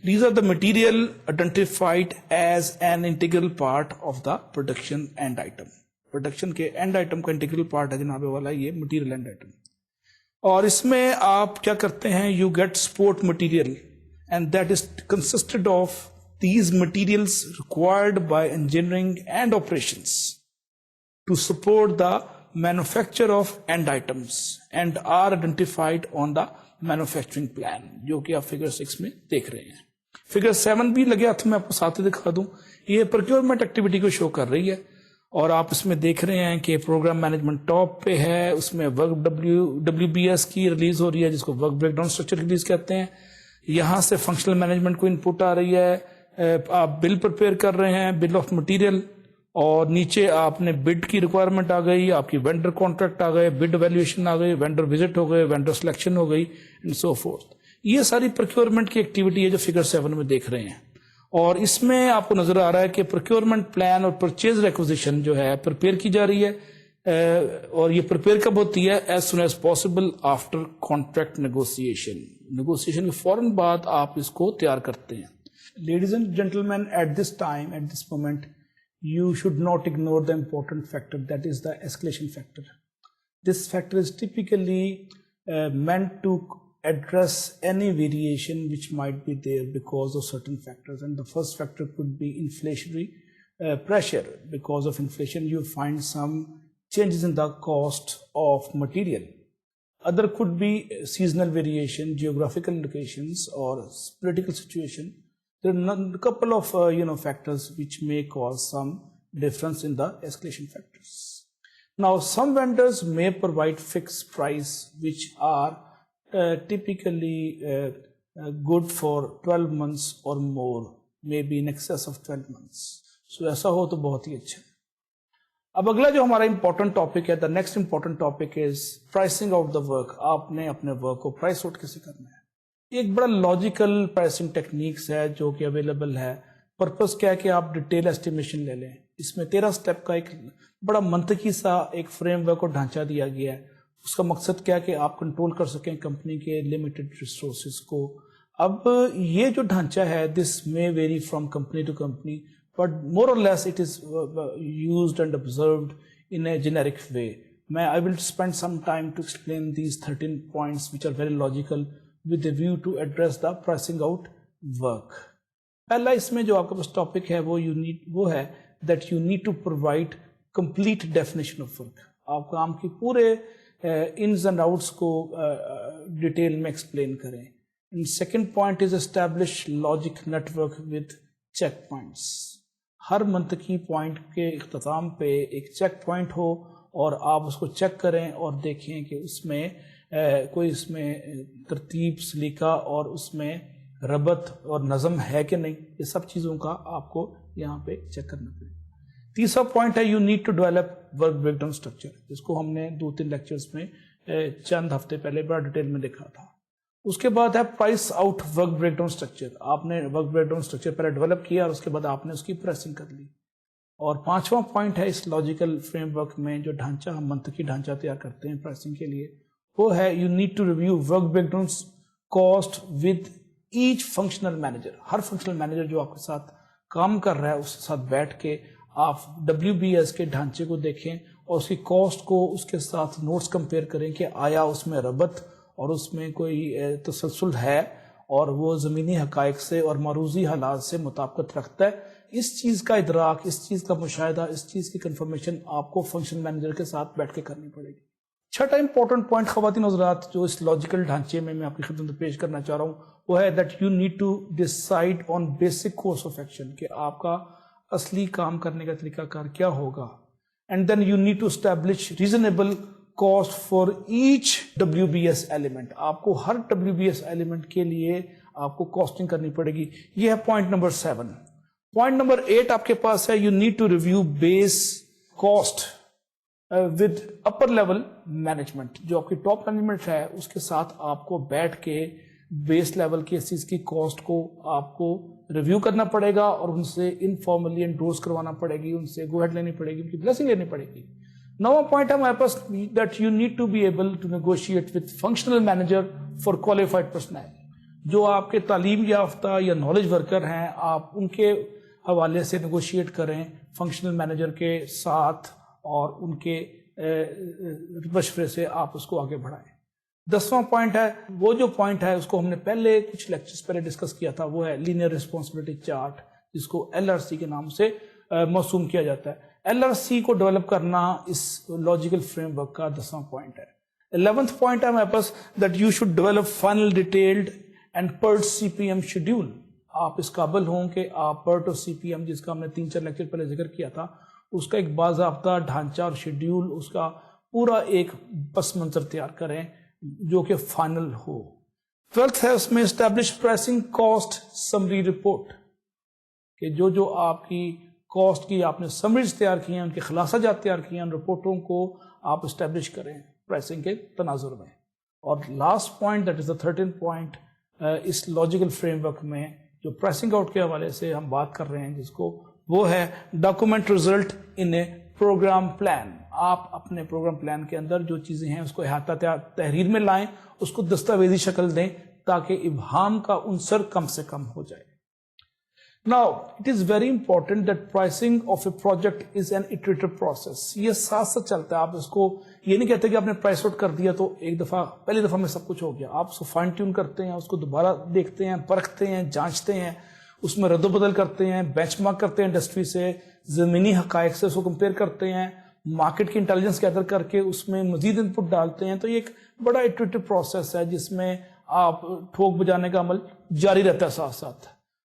These are the material identified as an integral part of the production end item. Production کے end item کا integral part ہے جناب والا یہ material end item. اور اس میں آپ کیا کرتے ہیں, you get support material, and that is consisted of these materials required by engineering and operations to support the manufacture of end items and are identified on the manufacturing plan, جو کہ آپ figure 6 میں دیکھ رہے ہیں. figure 7 بھی لگے ہاتھ میں آپ کو ساتھ ہی دکھا دوں, یہ procurement activity کو شو کر رہی ہے, اور آپ اس میں دیکھ رہے ہیں کہ پروگرام مینجمنٹ ٹاپ پہ ہے, اس میں ورک WBS کی ریلیز ہو رہی ہے جس کو work breakdown structure release کہتے ہیں. یہاں سے فنکشنل مینجمنٹ کو انپٹ آ رہی ہے, آپ بل پرپیئر کر رہے ہیں, بل آف مٹیریل, اور نیچے آپ نے بڈ کی ریکوائرمنٹ آ گئی, آپ کی وینڈر کانٹریکٹ آ گئے, بڈ ویلیویشن آ گئی, وینڈر وزٹ ہو گئے, وینڈر سلیکشن ہو گئی, اینڈ سو فورتھ. یہ ساری پروکیورمنٹ کی ایکٹیویٹی ہے جو فگر 7 میں دیکھ رہے ہیں, اور اس میں آپ کو نظر آ رہا ہے کہ پروکیورمنٹ پلان اور پرچیز ریکوزیشن جو ہے پرپیئر کی جا رہی ہے. اور یہ پریپیئر کب ہوتی ہے؟ As soon as possible after contract negotiation کے فوراً بعد آپ اس کو تیار کرتے ہیں. Ladies and gentlemen, at this time, at this moment, you should not ignore the important factor, that is the escalation factor. This factor is typically meant to address any variation which might be there because of certain factors, and the first factor could be inflationary pressure. Because of inflation you find some changes in the cost of material. Other could be seasonal variation, geographical locations, or political situation. There are a couple of factors which may cause some difference in the escalation factors. Now, some vendors may provide fixed price which are typically good for 12 months or more, maybe in excess of 12 months. So ایسا ہو تو بہت ہی اچھا ہے. اب اگلا جو ہمارا important topic ہے, the next important topic is pricing out the work. آپ نے اپنے ورک کو پرائس آؤٹ کیسے کرنا ہے. ایک بڑا لاجیکل پرائسنگ ٹیکنیکس ہے جو کہ اویلیبل ہے. پرپس کیا ہے کہ آپ ڈیٹیل اسٹیمیشن لے لیں. اس میں 13 سٹیپ کا ایک بڑا منطقی سا ایک فریم ورک اور ڈھانچہ دیا گیا ہے. اس کا مقصد کیا ہے کہ آپ کنٹرول کر سکیں کمپنی کے لمیٹڈ ریسورسز کو. اب یہ جو ڈھانچہ ہے, this may vary from company to company, but more or less it is used and observed in a generic way. I will spend some time to explain these 13 points which are very logical with a view to address the pricing out work. پہلا اس میں جو آپ کے پاس topic ہے وہ ہے that you need to provide complete definition of work. آپ کام کی پورے ins and outs کو ڈیٹیل میں ایکسپلین کریں. And second point is establish logic network with check points. ہر منطقی پوائنٹ کے اختتام پہ ایک چیک پوائنٹ ہو اور آپ اس کو چیک کریں اور دیکھیں کہ اس میں کوئی اس میں ترتیب سلیقہ اور اس میں ربط اور نظم ہے کہ نہیں. یہ سب چیزوں کا آپ کو یہاں پہ چیک کرنا پڑے. تیسرا پوائنٹ ہے you need to develop work breakdown structure. اس کو ہم نے 2-3 لیکچرز میں چند ہفتے پہلے بڑا ڈیٹیل میں دیکھا تھا. اس کے بعد ہے price out work breakdown structure. آپ نے ورک بریک ڈاؤن اسٹرکچر پہلے ڈیولپ کیا اور اس کے بعد آپ نے اس کی پریسنگ کر لی. اور 5واں پوائنٹ ہے اس لاجیکل فریم ورک میں جو ڈھانچہ ہم منطقی ڈھانچہ تیار کرتے ہیں پرائسنگ کے لیے, وہ ہے you need to review work break down cost with each functional manager. Hare functional manager جو آپ کے ساتھ کام کر رہا ہے اس کے ساتھ بیٹھ کے آپ WBS کے ڈھانچے کو دیکھیں اور اس کی کاسٹ کو اس کے ساتھ نوٹس کمپیئر کریں کہ آیا اس میں ربط اور اس میں کوئی تسلسل ہے اور وہ زمینی حقائق سے اور معروضی حالات سے مطابقت رکھتا ہے. اس چیز کا ادراک, اس چیز کا مشاہدہ, اس چیز کی کنفرمیشن آپ کو فنکشن مینیجر کے ساتھ بیٹھ کے کرنی پڑے گی. چھٹا امپورٹنٹ پوائنٹ خواتین حضرات جو اس لاجیکل ڈھانچے میں آپ کی خدمت میں پیش کرنا چاہ رہا ہوں وہ ہے that you need to decide on basic course of action, کہ آپ کا اصلی کام کرنے کا طریقہ کار کیا ہوگا. And then you need to establish reasonable cost for each WBS element. آپ کو ہر WBS ایلیمنٹ کے لیے آپ کو کاسٹنگ کرنی پڑے گی. یہ ہے پوائنٹ نمبر 7. پوائنٹ نمبر 8 آپ کے پاس ہے you need to review base cost with upper level management. جو آپ کی ٹاپ مینجمنٹ ہے اس کے ساتھ آپ کو بیٹھ کے بیس لیول کی اس چیز کی کاسٹ کو آپ کو ریویو کرنا پڑے گا اور ان سے انفارملی انڈورس کروانا پڑے گی, ان سے گو ہیڈ لینی پڑے گی, ان کی بلیسنگ لینی پڑے گی. 9واں پوائنٹ ہے ہمارے پاس that you need to be able to negotiate with functional manager for qualified personnel. جو آپ کے تعلیم یافتہ یا نالج ورکر ہیں آپ ان کے حوالے سے نیگوشیٹ کریں فنکشنل مینیجر کے ساتھ اور ان کے مشورے سے آپ اس کو آگے بڑھائیں. 10واں پوائنٹ ہے وہ جو پوائنٹ ہے اس کو ہم نے پہلے کچھ لیکچرز پہلے ڈسکس کیا تھا, وہ ہے لینئر ریسپانسبلٹی چارٹ, جس کو LRC کے نام سے موسوم کیا جاتا ہے. LRC کو ڈیولپ کرنا اس لاجیکل فریم ورک کا 10واں پوائنٹ ہے. 11th پوائنٹ ہے ہمارے پاس that you should develop final detailed and PERT CPM schedule. آپ اس قابل ہوں کہ آپ PERT اور CPM جس کا ہم نے 3-4 لیکچر پہلے ذکر کیا تھا اس کا ایک باضابطہ ڈھانچہ اور شیڈیول, اس کا پورا ایک پس منظر تیار کریں جو کہ فائنل ہو. 12th ہے اس میں establish pricing cost summary report, کہ جو آپ کی کاسٹ کی آپ نے سمریز تیار کی ہیں, ان کے خلاصہ جات تیار کی ہیں, ان رپورٹوں کو آپ اسٹیبلش کریں پرائسنگ کے تناظر میں. اور last point that is the 13 point اس لاجیکل فریم ورک میں جو پرائسنگ آؤٹ کے حوالے سے ہم بات کر رہے ہیں جس کو, وہ ہے document result in a program plan. آپ اپنے پروگرام پلان کے اندر جو چیزیں ہیں اس کو احاطہ تحریر میں لائیں, اس کو دستاویزی شکل دیں تاکہ ابہام کا عنصر کم سے کم ہو جائے. Now, it is very important that pricing of a project is an iterative process. یہ ساتھ ساتھ چلتا ہے. آپ اس کو یہ نہیں کہتے کہ آپ نے پرائس آؤٹ کر دیا تو ایک دفعہ پہلی دفعہ میں سب کچھ ہو گیا. آپ اس کو فائن ٹیون کرتے ہیں, اس کو دوبارہ دیکھتے ہیں, پرکھتے ہیں, جانچتے ہیں, اس میں رد و بدل کرتے ہیں, بینچ مارک کرتے ہیں انڈسٹری سے, زمینی حقائق سے اس کو کمپیئر کرتے ہیں, مارکیٹ کی انٹیلیجنس گیدر کر کے اس میں مزید ان پٹ ڈالتے ہیں. تو یہ ایک بڑا ایٹریٹو پروسیس ہے جس میں آپ ٹھوک بجانے کا عمل جاری رہتا ہے ساتھ ساتھ.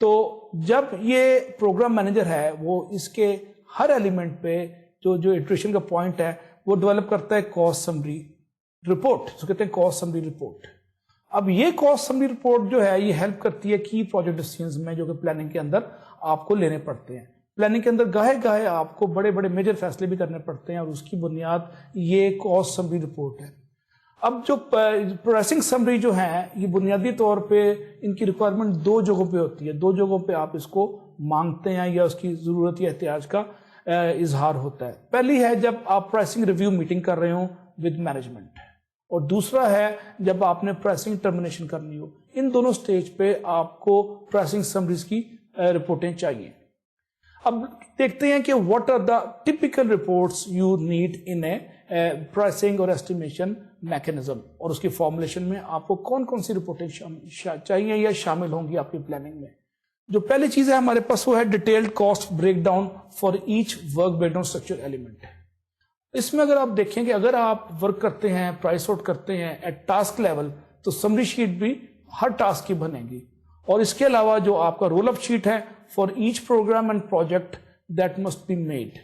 تو جب یہ پروگرام مینیجر ہے وہ اس کے ہر ایلیمنٹ پہ جو ایٹریشن کا پوائنٹ ہے وہ ڈیولپ کرتا ہے کاسٹ سمری رپورٹ, جو کہتے ہیں کاسٹ سمری رپورٹ. اب یہ کاسٹ سمری رپورٹ جو ہے یہ ہیلپ کرتی ہے کی پروجیکٹ ڈیسیژنز میں جو کہ پلاننگ کے اندر آپ کو لینے پڑتے ہیں. پلاننگ کے اندر گاہے گاہے آپ کو بڑے بڑے میجر فیصلے بھی کرنے پڑتے ہیں اور اس کی بنیاد یہ کاسٹ سمری رپورٹ ہے. اب جو پرائسنگ سمری جو ہیں یہ بنیادی طور پہ ان کی ریکوائرمنٹ دو جگہوں پہ ہوتی ہے. دو جگہوں پہ آپ اس کو مانگتے ہیں یا اس کی ضرورت یا احتیاج کا اظہار ہوتا ہے. پہلی ہے جب آپ پرائسنگ ریویو میٹنگ کر رہے ہوں ود مینجمنٹ, اور دوسرا ہے جب آپ نے پرائسنگ ٹرمینیشن کرنی ہو. ان دونوں سٹیج پہ آپ کو پرائسنگ سمریز کی رپورٹیں چاہیے. اب دیکھتے ہیں کہ what are the typical reports you need in a pricing اور ایسٹیمیشن میکینزم, اور اس کی فارمولیشن میں آپ کو کون کون سی رپورٹیں چاہیے یا شامل ہوں گی آپ کی پلاننگ میں. جو پہلی چیز ہے ہمارے پاس وہ ہے detailed cost breakdown for each work breakdown structure element. اس میں اگر آپ دیکھیں کہ اگر آپ ورک کرتے ہیں, پرائس آؤٹ کرتے ہیں ایٹ ٹاسک لیول, تو سمری شیٹ بھی ہر ٹاسک کی بنے گی. اور اس کے علاوہ جو آپ کا رول اپ شیٹ ہے for each program and project that must be made,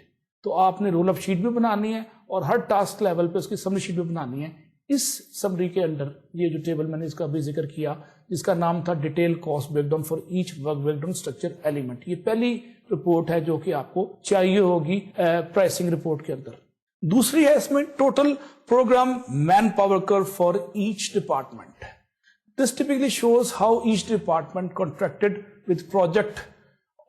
تو آپ نے رول اپ شیٹ بھی بنانی ہے اور ہر ٹاسک لیول پہ اس کی سمری شیٹ بھی بنانی ہے. اس سمری کے اندر یہ جو ٹیبل میں نے اس کا بھی ذکر کیا جس کا نام تھا detail cost breakdown for each work breakdown structure element, یہ پہلی رپورٹ ہے جو کہ آپ کو چاہیے ہوگی پرائسنگ رپورٹ کے اندر. دوسری ہے اس میں ٹوٹل پروگرام مین پاور کرو for each department. This typically shows how each department contracted with project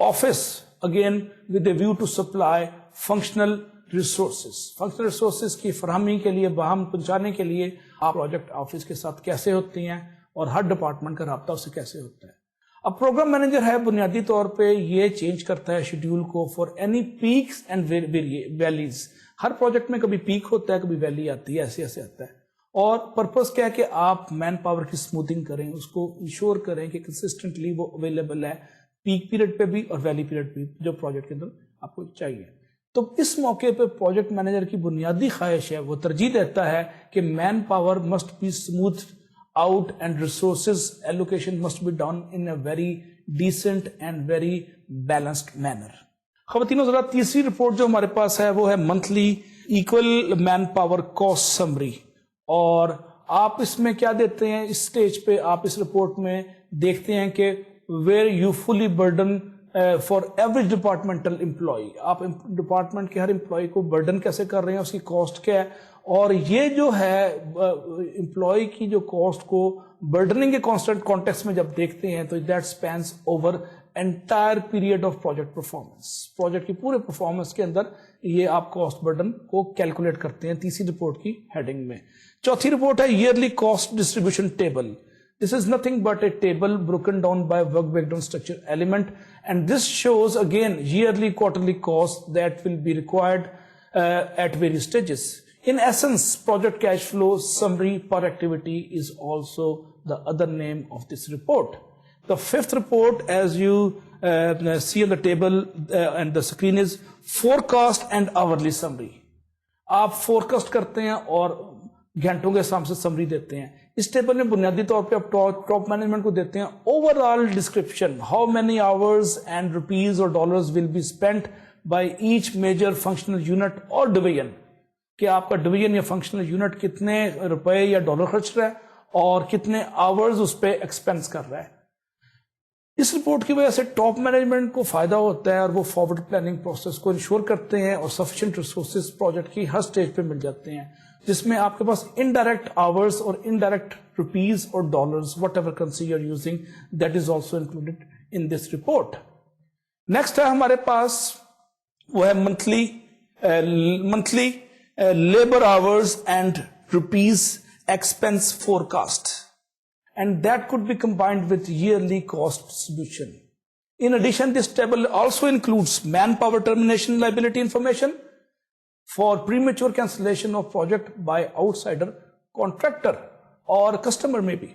office, again with a view to supply functional resources. Functional resources کی فراہمی کے لیے, باہم پہنچانے کے لیے آپ پروجیکٹ آفس کے ساتھ کیسے ہوتی ہیں اور ہر ڈپارٹمنٹ کا رابطہ اس سے کیسے ہوتا ہے. اب پروگرام مینیجر ہے بنیادی طور پہ یہ چینج کرتا ہے شیڈیول کو for any peaks and valleys. ہر پروجیکٹ میں کبھی پیک ہوتا ہے, کبھی ویلی آتی ہے, ایسے ایسے آتا ہے. اور پرپس کیا ہے کہ آپ مین پاور کی سموتھنگ کریں, اس کو انشور کریں کہ کنسسٹنٹلی وہ اویلیبل ہے پیک پیریڈ پہ بھی اور ویلی پیریڈ پہ جو پروجیکٹ کے اندر آپ کو چاہیے. تو اس موقع پہ پروجیکٹ مینیجر کی بنیادی خواہش ہے, وہ ترجیح دیتا ہے کہ manpower must be smooth out and resources allocation must be done in a very decent and very balanced manner. خواتین و حضرات, تیسری رپورٹ جو ہمارے پاس ہے وہ ہے monthly equal man power cost summary. اور آپ اس میں کیا دیتے ہیں, اس سٹیج پہ آپ اس رپورٹ میں دیکھتے ہیں کہ where you fully burden for average departmental employee, آپ ڈپارٹمنٹ کے ہر امپلائی کو برڈن کیسے کر رہے ہیں, اس کی کاسٹ کیا ہے. اور یہ جو ہے امپلائی کی جو کاسٹ کو برڈننگ کے کانسٹنٹ کانٹیکس میں جب دیکھتے ہیں تو that expense over entire period of project performance. Project کی پورے پرفارمنس کے اندر یہ آپ کاسٹ برڈن کو کیلکولیٹ کرتے ہیں تیسری رپورٹ کی ہیڈنگ میں. چوتھی رپورٹ ہے yearly cost distribution table. This is nothing but a table broken down by work breakdown structure element, and this shows again yearly quarterly costs that will be required at various stages. In essence, project cash flow summary per activity is also the other name of this report. The fifth report, as you see on the table and the screen, is forecast and hourly summary. آپ forecast کرتے ہیں اور گھنٹوں کے حساب سے summary دیتے ہیں. اس ٹیبل میں بنیادی طور پہ آپ ٹاپ مینجمنٹ کو دیتے ہیں overall description, how many hours and rupees اور dollars will be spent by each major functional unit or division, کہ آپ کا ڈویژن یا فنکشنل یونٹ کتنے روپے یا ڈالر خرچ رہا ہے اور کتنے آورز اس پہ ایکسپینس کر رہا ہے. اس رپورٹ کی وجہ سے ٹاپ مینجمنٹ کو فائدہ ہوتا ہے اور وہ فارورڈ پلاننگ پروسیس کو انشور کرتے ہیں اور سفیشینٹ ریسورسز پروجیکٹ کی ہر سٹیج پہ مل جاتے ہیں, جس میں آپ کے پاس انڈائریکٹ آورز اور انڈائریکٹ روپیز اور dollars whatever currency you are using that is also included in this report. Next ہے ہمارے پاس وہ ہے monthly monthly labor hours and rupees expense forecast, and that could be combined with yearly cost distribution. In addition, this table also includes manpower termination liability information for premature cancellation of project by outsider contractor or customer maybe.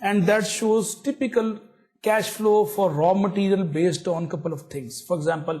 and that shows typical cash flow for raw material based on couple of things. For example,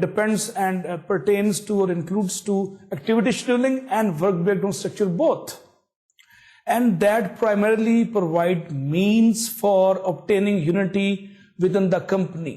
depends and pertains to or includes to activity scheduling and work breakdown structure both, and that primarily provide means for obtaining unity within the company.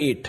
8.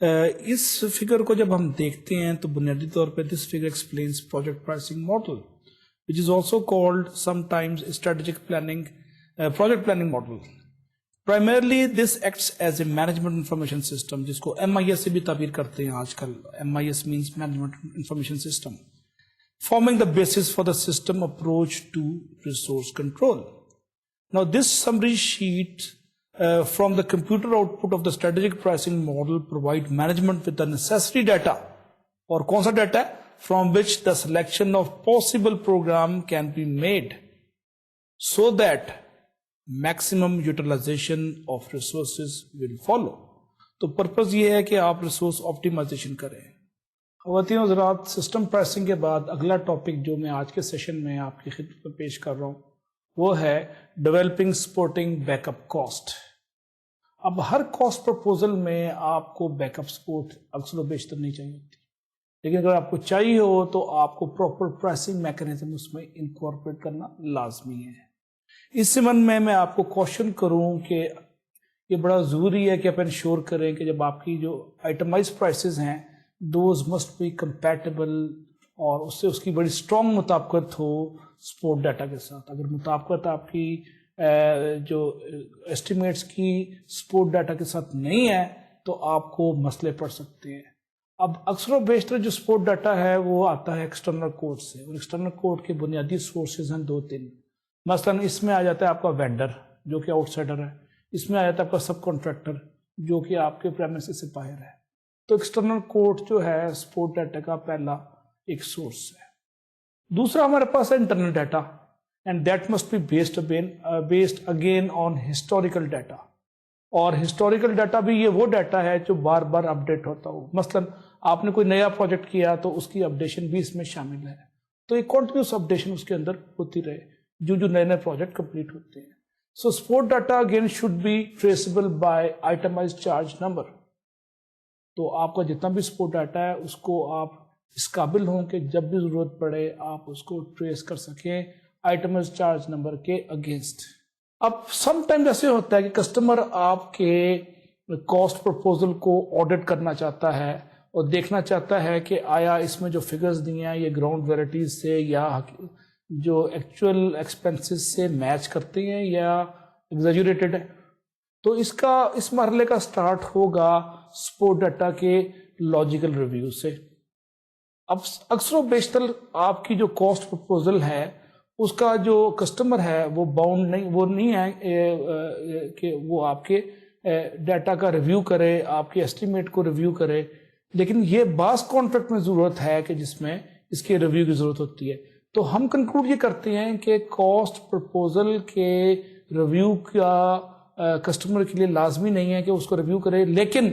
اس figure کو جب ہم دیکھتے ہیں تو بنیادی طور پہ this figure explains project pricing model which is also called sometimes strategic planning project planning model. Primarily this acts as a management information system جس کو MIS سے بھی تعبیر کرتے ہیں آج کل. MIS means management information system, forming the basis for the system approach to resource control. Now this summary sheet from the computer output of the strategic pricing model provide management with the necessary data. اور کون سا data ہے؟ From which the selection of possible program can be made so that maximum utilization of resources will follow. تو purpose یہ ہے کہ آپ resource optimisation کریں. خواتین و حضرات، سسٹم پرائسنگ کے بعد اگلا ٹاپک جو میں آج کے سیشن میں آپ کی خدمت میں پیش کر رہا ہوں وہ ہے developing supporting back up cost. اب ہر کاسٹ پرپوزل میں آپ کو بیک اپ سپورٹ اکثر و بیشتر نہیں چاہیے ہوتی، لیکن اگر آپ کو چاہیے ہو تو آپ کو پراپر پرائسنگ میکانزم اس میں انکارپوریٹ کرنا لازمی ہے. اس سمن میں آپ کو کوشچن کروں کہ یہ بڑا ضروری ہے کہ آپ انشور کریں کہ جب آپ کی جو آئٹمائز پرائسز ہیں دوز مسٹ بی کمپیٹیبل اور اس کی بڑی اسٹرانگ مطابقت ہو سپورٹ ڈیٹا کے ساتھ. اگر مطابقت آپ کی جو ایسٹیمیٹس کی سپورٹ ڈیٹا کے ساتھ نہیں ہے تو آپ کو مسئلے پڑ سکتے ہیں. اب اکثر و بیشتر جو سپورٹ ڈیٹا ہے وہ آتا ہے ایکسٹرنل کوڈ سے، اور ایکسٹرنل کوڈ کے بنیادی سورسز ہیں 2-3. مثلا اس میں آ جاتا ہے آپ کا وینڈر جو کہ آؤٹ سائڈر ہے، اس میں آ جاتا ہے آپ کا سب کانٹریکٹر جو کہ آپ کے پریمیسز سے باہر ہے. تو ایکسٹرنل کوڈ جو ہے سپورٹ ڈیٹا کا پہلا ایک سورس ہے. دوسرا ہمارے پاس ہے internal data, and that must be based again on historical data. اور ہسٹوریکل ڈیٹا بھی یہ وہ ڈیٹا ہے جو بار بار اپڈیٹ ہوتا ہو. مثلا آپ نے کوئی نیا پروجیکٹ کیا تو اس کی اپڈیشن بھی اس میں شامل ہے، تو ایک کنٹینیوس اپڈیشن اس کے اندر ہوتی رہے جو نئے پروجیکٹ کمپلیٹ ہوتے ہیں. So support data again should be traceable by itemize charge number. تو آپ کا جتنا بھی سپورٹ ڈیٹا ہے اس کو آپ اس قابل ہوں کہ جب بھی ضرورت پڑے آپ اس کو ٹریس کر سکیں آئٹمائز چارج نمبر کے اگینسٹ. اب سم ٹائم ایسے ہوتا ہے کہ کسٹمر آپ کے کاسٹ پرپوزل کو آڈٹ کرنا چاہتا ہے اور دیکھنا چاہتا ہے کہ آیا اس میں جو فگرز دی ہیں یہ گراؤنڈ ویرائٹیز سے یا جو ایکچوئل ایکسپینسز سے میچ کرتے ہیں یا ایگزیجوریٹڈ ہے. تو اس مرحلے کا سٹارٹ ہوگا سپورٹ ڈیٹا کے لاجیکل ریویو سے. اب اکثر و بیشتر آپ کی جو کاسٹ پرپوزل ہے اس کا جو کسٹمر ہے وہ باؤنڈ نہیں ہے کہ وہ آپ کے ڈیٹا کا ریویو کرے، آپ کے ایسٹیمیٹ کو ریویو کرے. لیکن یہ بعض کانٹریکٹ میں ضرورت ہے کہ جس میں اس کے ریویو کی ضرورت ہوتی ہے. تو ہم کنکلوڈ یہ کرتے ہیں کہ کاسٹ پرپوزل کے ریویو کا کسٹمر کے لیے لازمی نہیں ہے کہ اس کو ریویو کرے، لیکن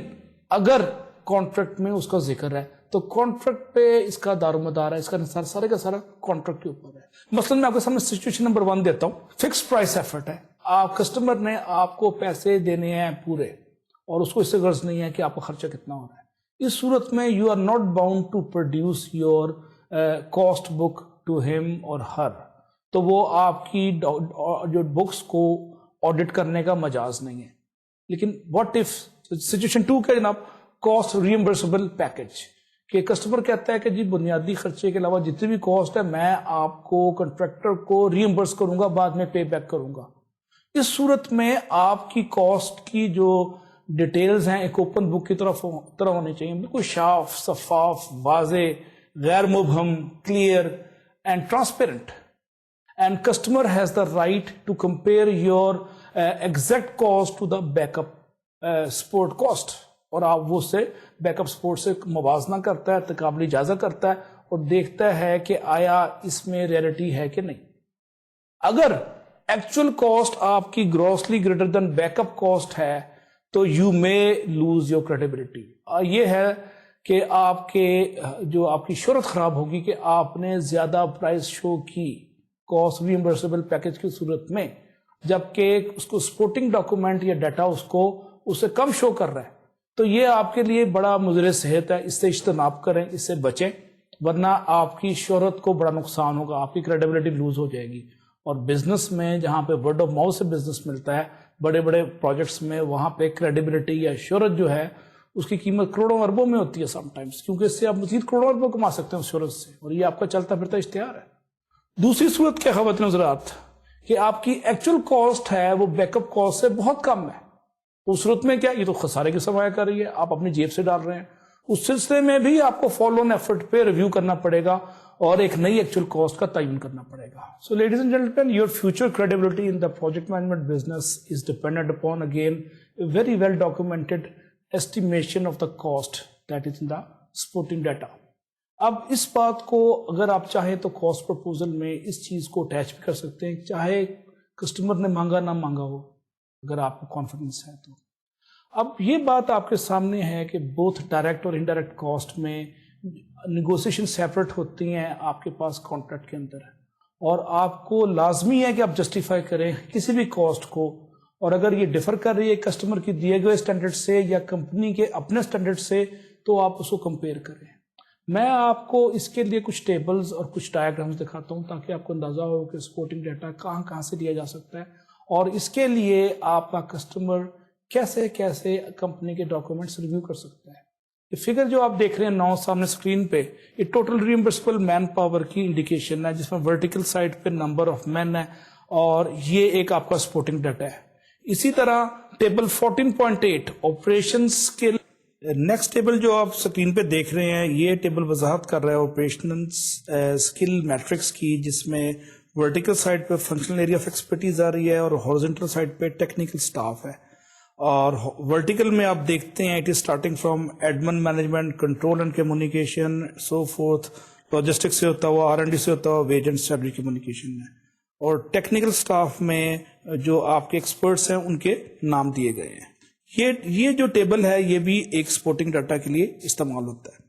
اگر کانٹریکٹ میں اس کا ذکر ہے تو کانٹریکٹ پہ اس کا دار و مدار ہے، اس کا انحصار سارے کا سارا کانٹریکٹ کے اوپر ہے. مثلا میں آپ کے سامنے سچویشن نمبر 1 دیتا ہوں. فکس پرائس ایفرٹ ہے، آپ کسٹمر نے آپ کو پیسے دینے ہیں پورے اور اس کو اس سے غرض نہیں ہے کہ آپ کا خرچہ کتنا ہو رہا ہے. اس صورت میں you are not bound to produce your cost book to ہم اور ہر. تو وہ آپ کی جو بکس کو آڈٹ کرنے کا مجاز نہیں ہے. لیکن واٹ اف سچویشن 2 کا جناب کاسٹ ریمبرسبل پیکج کہ کسٹمر کہتا ہے کہ جی بنیادی خرچے کے علاوہ جتنی بھی کاسٹ ہے میں آپ کو کنٹریکٹر کو ریمبرس کروں گا، بعد میں پے بیک کروں گا. اس صورت میں آپ کی کاسٹ کی جو ڈیٹیلز ہیں ایک اوپن بک کی طرح ہونی چاہیے، بالکل صاف شفاف واضح غیر مبہم clear and transparent. And customer has the right to compare your exact cost to the back up support cost, اور آپ وہ سے بیک اپ سپورٹ سے موازنہ کرتا ہے، تقابلی جائزہ کرتا ہے اور دیکھتا ہے کہ آیا اس میں ریئلٹی ہے کہ نہیں. اگر ایکچوئل کاسٹ آپ کی grossly greater than back up cost ہے تو you may lose your credibility. یہ ہے کہ آپ کی شہرت خراب ہوگی کہ آپ نے زیادہ پرائس شو کی کاسٹ ریمبرسبل پیکج کی صورت میں، جبکہ اس کو سپورٹنگ ڈاکومنٹ یا ڈیٹا اس سے کم شو کر رہا ہے. تو یہ آپ کے لیے بڑا مضر صحت ہے، اس سے اجتناب کریں، اس سے بچیں، ورنہ آپ کی شہرت کو بڑا نقصان ہوگا، آپ کی کریڈیبلٹی لوز ہو جائے گی. اور بزنس میں جہاں پہ ورڈ آف ماؤتھ سے بزنس ملتا ہے، بڑے بڑے پروجیکٹس میں وہاں پہ کریڈیبلٹی یا شہرت جو ہے اس کی قیمت کروڑوں اربوں میں ہوتی ہے سم ٹائمز, کیونکہ اس سے آپ مزید کروڑوں اربوں کما سکتے ہیں اس صورت سے, اور یہ آپ کا چلتا پھرتا اشتہار ہے. دوسری صورت کیا خواتین حضرات, کہ آپ کی ایکچوئل کاسٹ ہے وہ بیک اپ کاسٹ سے بہت کم ہے. اس صورت میں کیا, یہ تو خسارے کی سرمایہ کر رہی ہے, آپ اپنی جیب سے ڈال رہے ہیں. اس سلسلے میں بھی آپ کو فالو آن ایفرٹ پہ ریویو کرنا پڑے گا اور ایک نئی ایکچوئل کاسٹ کا تعین کرنا پڑے گا. So ladies and gentleman, your future credibility in the project management business is dependent upon again very well documented estimation of the cost that is in the supporting data. اب اس بات کو اگر آپ چاہیں تو کاسٹ پرپوزل میں اس چیز کو اٹیچ بھی کر سکتے ہیں, چاہے کسٹمر نے مانگا نہ مانگا ہو, اگر آپ کو کانفیڈنس ہے تو. اب یہ بات آپ کے سامنے ہے کہ بوتھ ڈائریکٹ اور انڈائریکٹ کاسٹ میں نیگوسیشن سیپریٹ ہوتی ہیں آپ کے پاس کانٹریکٹ کے اندر, اور آپ کو لازمی ہے کہ آپ جسٹیفائی کریں کسی بھی کاسٹ کو, اور اگر یہ ڈیفر کر رہی ہے کسٹمر کی دیے گئے اسٹینڈرڈ سے یا کمپنی کے اپنے اسٹینڈرڈ سے, تو آپ اس کو کمپیئر کریں. میں آپ کو اس کے لیے کچھ ٹیبلز اور کچھ ڈائیگرامز دکھاتا ہوں تاکہ آپ کو اندازہ ہو کہ سپورٹنگ ڈیٹا کہاں کہاں سے لیا جا سکتا ہے, اور اس کے لیے آپ کا کسٹمر کیسے کیسے کمپنی کے ڈاکومنٹس ریویو کر سکتا ہے. یہ فگر جو آپ دیکھ رہے ہیں نو سامنے اسکرین پہ, یہ ٹوٹل ریمبرسبل مین پاور کی انڈیکیشن ہے, جس میں ورٹیکل سائڈ پہ نمبر آف مین ہے, اور یہ ایک آپ کا سپورٹنگ ڈیٹا ہے. اسی طرح ٹیبل 14.8 آپریشنز کے نیکسٹ ٹیبل جو آپ سکرین پہ دیکھ رہے ہیں, یہ ٹیبل وضاحت کر رہا ہے آپریشنل اسکل میٹرکس کی, جس میں ورٹیکل سائڈ پہ فنکشنل ایریا آف ایکسپرٹیز آ رہی ہے اور ہارزنٹل سائڈ پہ ٹیکنیکل سٹاف ہے. اور ورٹیکل میں آپ دیکھتے ہیں it is starting from admin management, control and communication, so forth, logistics سے ہوتا ہوا, R&D سے ہوتا ہوا, ویج اینڈ سیلری کمیونیکیشن ہے. اور ٹیکنیکل سٹاف میں جو آپ کے ایکسپرٹس ہیں ان کے نام دیے گئے ہیں. یہ جو ٹیبل ہے یہ بھی ایک سپورٹنگ ڈاٹا کے لیے استعمال ہوتا ہے.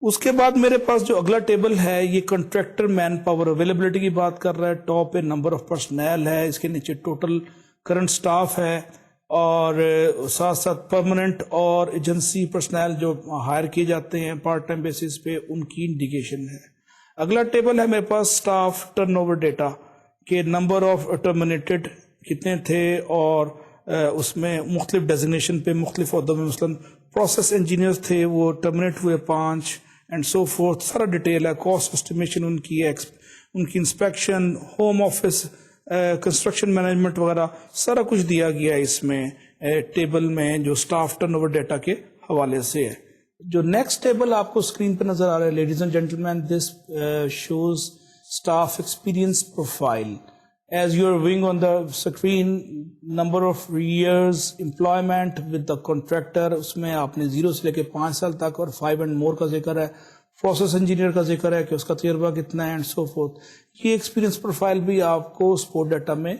اس کے بعد میرے پاس جو اگلا ٹیبل ہے یہ کنٹریکٹر مین پاور اویلیبلٹی کی بات کر رہا ہے. ٹاپ پہ نمبر آف پرسنل ہے, اس کے نیچے ٹوٹل کرنٹ سٹاف ہے, اور ساتھ ساتھ پرماننٹ اور ایجنسی پرسنل جو ہائر کیے جاتے ہیں پارٹ ٹائم بیسس پہ, ان کی انڈیکیشن ہے. اگلا ٹیبل ہے میرے پاس سٹاف ٹرن اوور ڈیٹا کے نمبر آف ٹرمینیٹڈ کتنے تھے, اور اس میں مختلف ڈیزگنیشن پہ مختلف عہدوں میں, مثلاً پروسیس انجینئرز تھے وہ ٹرمینیٹ ہوئے 5 اینڈ سو فورتھ. سارا ڈیٹیل ہے, کاسٹ اسٹیمیشن ان کی ہے, ان کی inspection, home office, construction management وغیرہ سارا کچھ دیا گیا ہے اس میں ٹیبل میں جو سٹاف ٹرن اوور ڈیٹا کے حوالے سے ہے. جو نیکسٹ ٹیبل آپ کو اسکرین پہ نظر آ رہا ہے ladies and gentleman, this shows staff experience profile. As you are viewing on the screen, number of years employment with the contractor, اس میں آپ نے 0 سے لے کے 5 سال تک اور 5 اینڈ مور کا ذکر ہے. پروسیس انجینئر کا ذکر ہے کہ اس کا تجربہ کتنا ہے, اینڈ سو فورتھ. یہ ایکسپیرئنس پروفائل بھی آپ کو سپورٹ ڈیٹا میں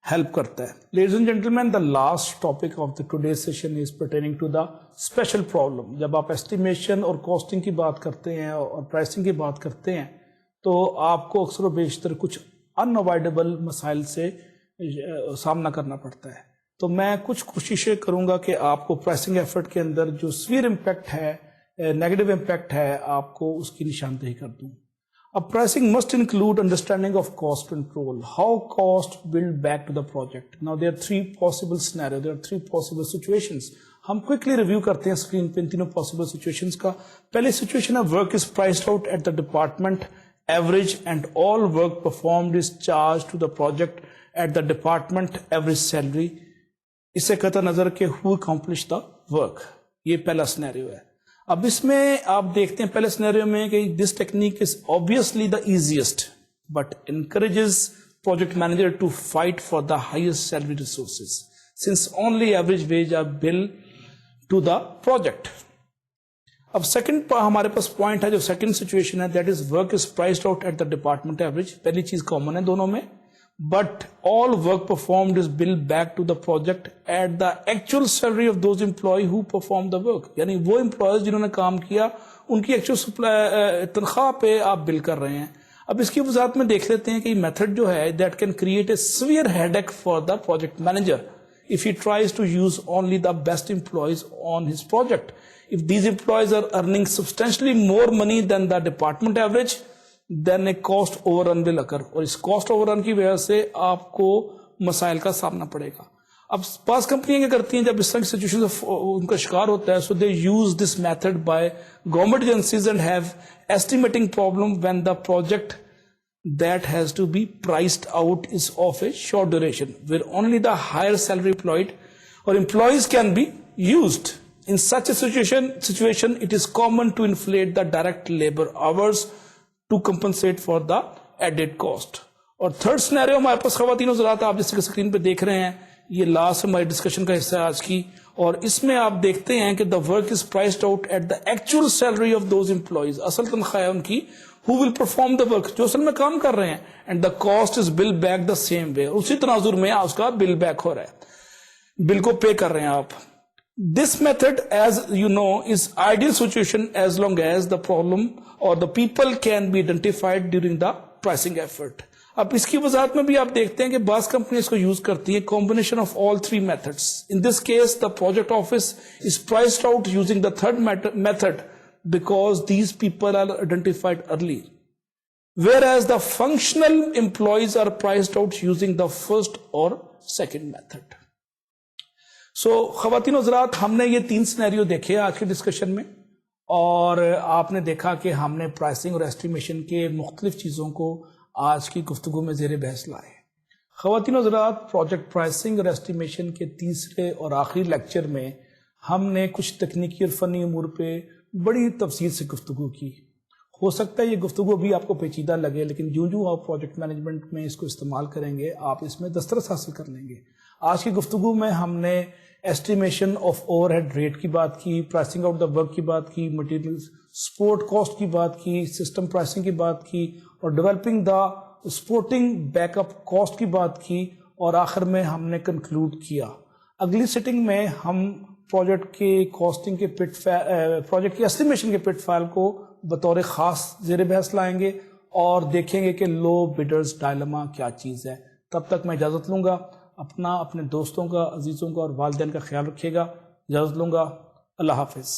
ہیلپ کرتا ہے. Ladies and gentlemen, the last topic of the today's session is pertaining to the special problem. جب آپ ایسٹیمیشن اور کاسٹنگ کی بات کرتے ہیں اور پرائسنگ کی بات کرتے ہیں تو آپ کو اکثر و بیشتر کچھ ان اوائڈیبل مسائل سے سامنا کرنا پڑتا ہے. تو میں کچھ کوششیں کروں گا کہ آپ کو پرائسنگ ایفرٹ کے اندر جو سویر امپیکٹ ہے, نیگیٹو امپیکٹ ہے, آپ کو اس کی نشاندہی کر دوں. اب pricing must include understanding of cost control, how cost build back to the project. Now there are 3 possible scenarios, there are 3 possible situations. ہم quickly review کرتے ہیں اسکرین پہ ان تینوں possible situations کا. پہلی situation ہے work is priced out at the department average and all work performed is charged to the project at the department average salary. اس سے قطع نظر کہ who accomplished the work. یہ پہلا سینیریو ہے. اب اس میں آپ دیکھتے ہیں پہلے سینیریو میں کہ this technique is obviously the easiest but encourages project manager to fight for the highest salary resources since only average wage are billed to the project. اب سیکنڈ ہمارے پاس پوائنٹ ہے جو سیکنڈ سچویشن ہے, that is work is priced out at the department average. پہلی چیز common ہے دونوں میں, but all work performed is billed back to the project at the actual salary of those employee who performed the work. یعنی وہ employees جنہوں نے کام کیا ان کی ایکچوئل تنخواہ پہ آپ بل کر رہے ہیں. اب اس کی وضاحت میں دیکھ لیتے ہیں کہ یہ میتھڈ جو ہے that can create a severe headache for the project manager if he tries to use only the best employees on his project. If these employees are earning substantially more money than the department average, then a cost overrun will occur. اور اس cost overrun کی وجہ سے آپ کو مسائل کا سامنا پڑے گا. اب بعض کمپنیاں کیا کرتی ہیں جب اس طرح کی سچویشن ان کا شکار ہوتا ہے, so they use this method by government agencies and have estimating problem when the project that has to be priced out is of a short duration where only the higher salary employed or employees can be used. In such a situation it is common to inflate the direct labor hours to compensate for the added cost. اور third scenario ہمارے پاس خواتین حضرات آپ جیسے کہ screen پہ دیکھ رہے ہیں, یہ لاسٹ ہماری ڈسکشن کا حصہ ہے آج کی, اور اس میں آپ دیکھتے ہیں کہ the work is priced out at the actual salary of those employees, اصل تنخواہ ان کی, who will perform the work, جو اصل میں کام کر رہے ہیں, and the cost is billed back the same way, اسی تناظر میں اس کا بل بیک ہو رہا ہے, بل کو پے کر رہے ہیں آپ. This method, as you know, is ideal situation as long as the problem or the people can be identified during the pricing effort. اب اس کی وضاحت میں بھی آپ دیکھتے ہیں کہ بعض کمپنی اس کو یوز کرتی ہیں combination of all three methods. In this case, the project office is priced out using the third method because these people are identified early, whereas the functional employees are priced out using the first or second method. So خواتین حضرات, ہم نے یہ 3 scenario دیکھے آج کے discussion میں, اور آپ نے دیکھا کہ ہم نے پرائسنگ اور ایسٹیمیشن کے مختلف چیزوں کو آج کی گفتگو میں زیر بحث لائے. خواتین حضرات, پروجیکٹ پرائسنگ اور ایسٹیمیشن کے تیسرے اور آخری لیکچر میں ہم نے کچھ تکنیکی اور فنی امور پہ بڑی تفصیل سے گفتگو کی. ہو سکتا ہے یہ گفتگو بھی آپ کو پیچیدہ لگے, لیکن جو آپ پروجیکٹ مینجمنٹ میں اس کو استعمال کریں گے آپ اس میں دسترس حاصل کر لیں گے. آج کی گفتگو میں ہم نے estimation of overhead rate کی بات کی, پرائسنگ آؤٹ دا ورک کی بات کی, مٹیریل سپورٹ کاسٹ کی بات کی, سسٹم پرائسنگ کی بات کی, اور developing the supporting back up cost کی بات کی, اور آخر میں ہم نے کنکلوڈ کیا. اگلی سیٹنگ میں ہم پروجیکٹ کے کاسٹنگ کے پروجیکٹ کی ایسٹیمیشن کے پٹ فائل کو بطور خاص زیر بحث لائیں گے اور دیکھیں گے کہ لو بڈرز ڈائلما کیا چیز ہے. تب تک میں اجازت لوں گا. اپنا, اپنے دوستوں کا, عزیزوں کا اور والدین کا خیال رکھیے گا. اجازت لوں گا. اللہ حافظ.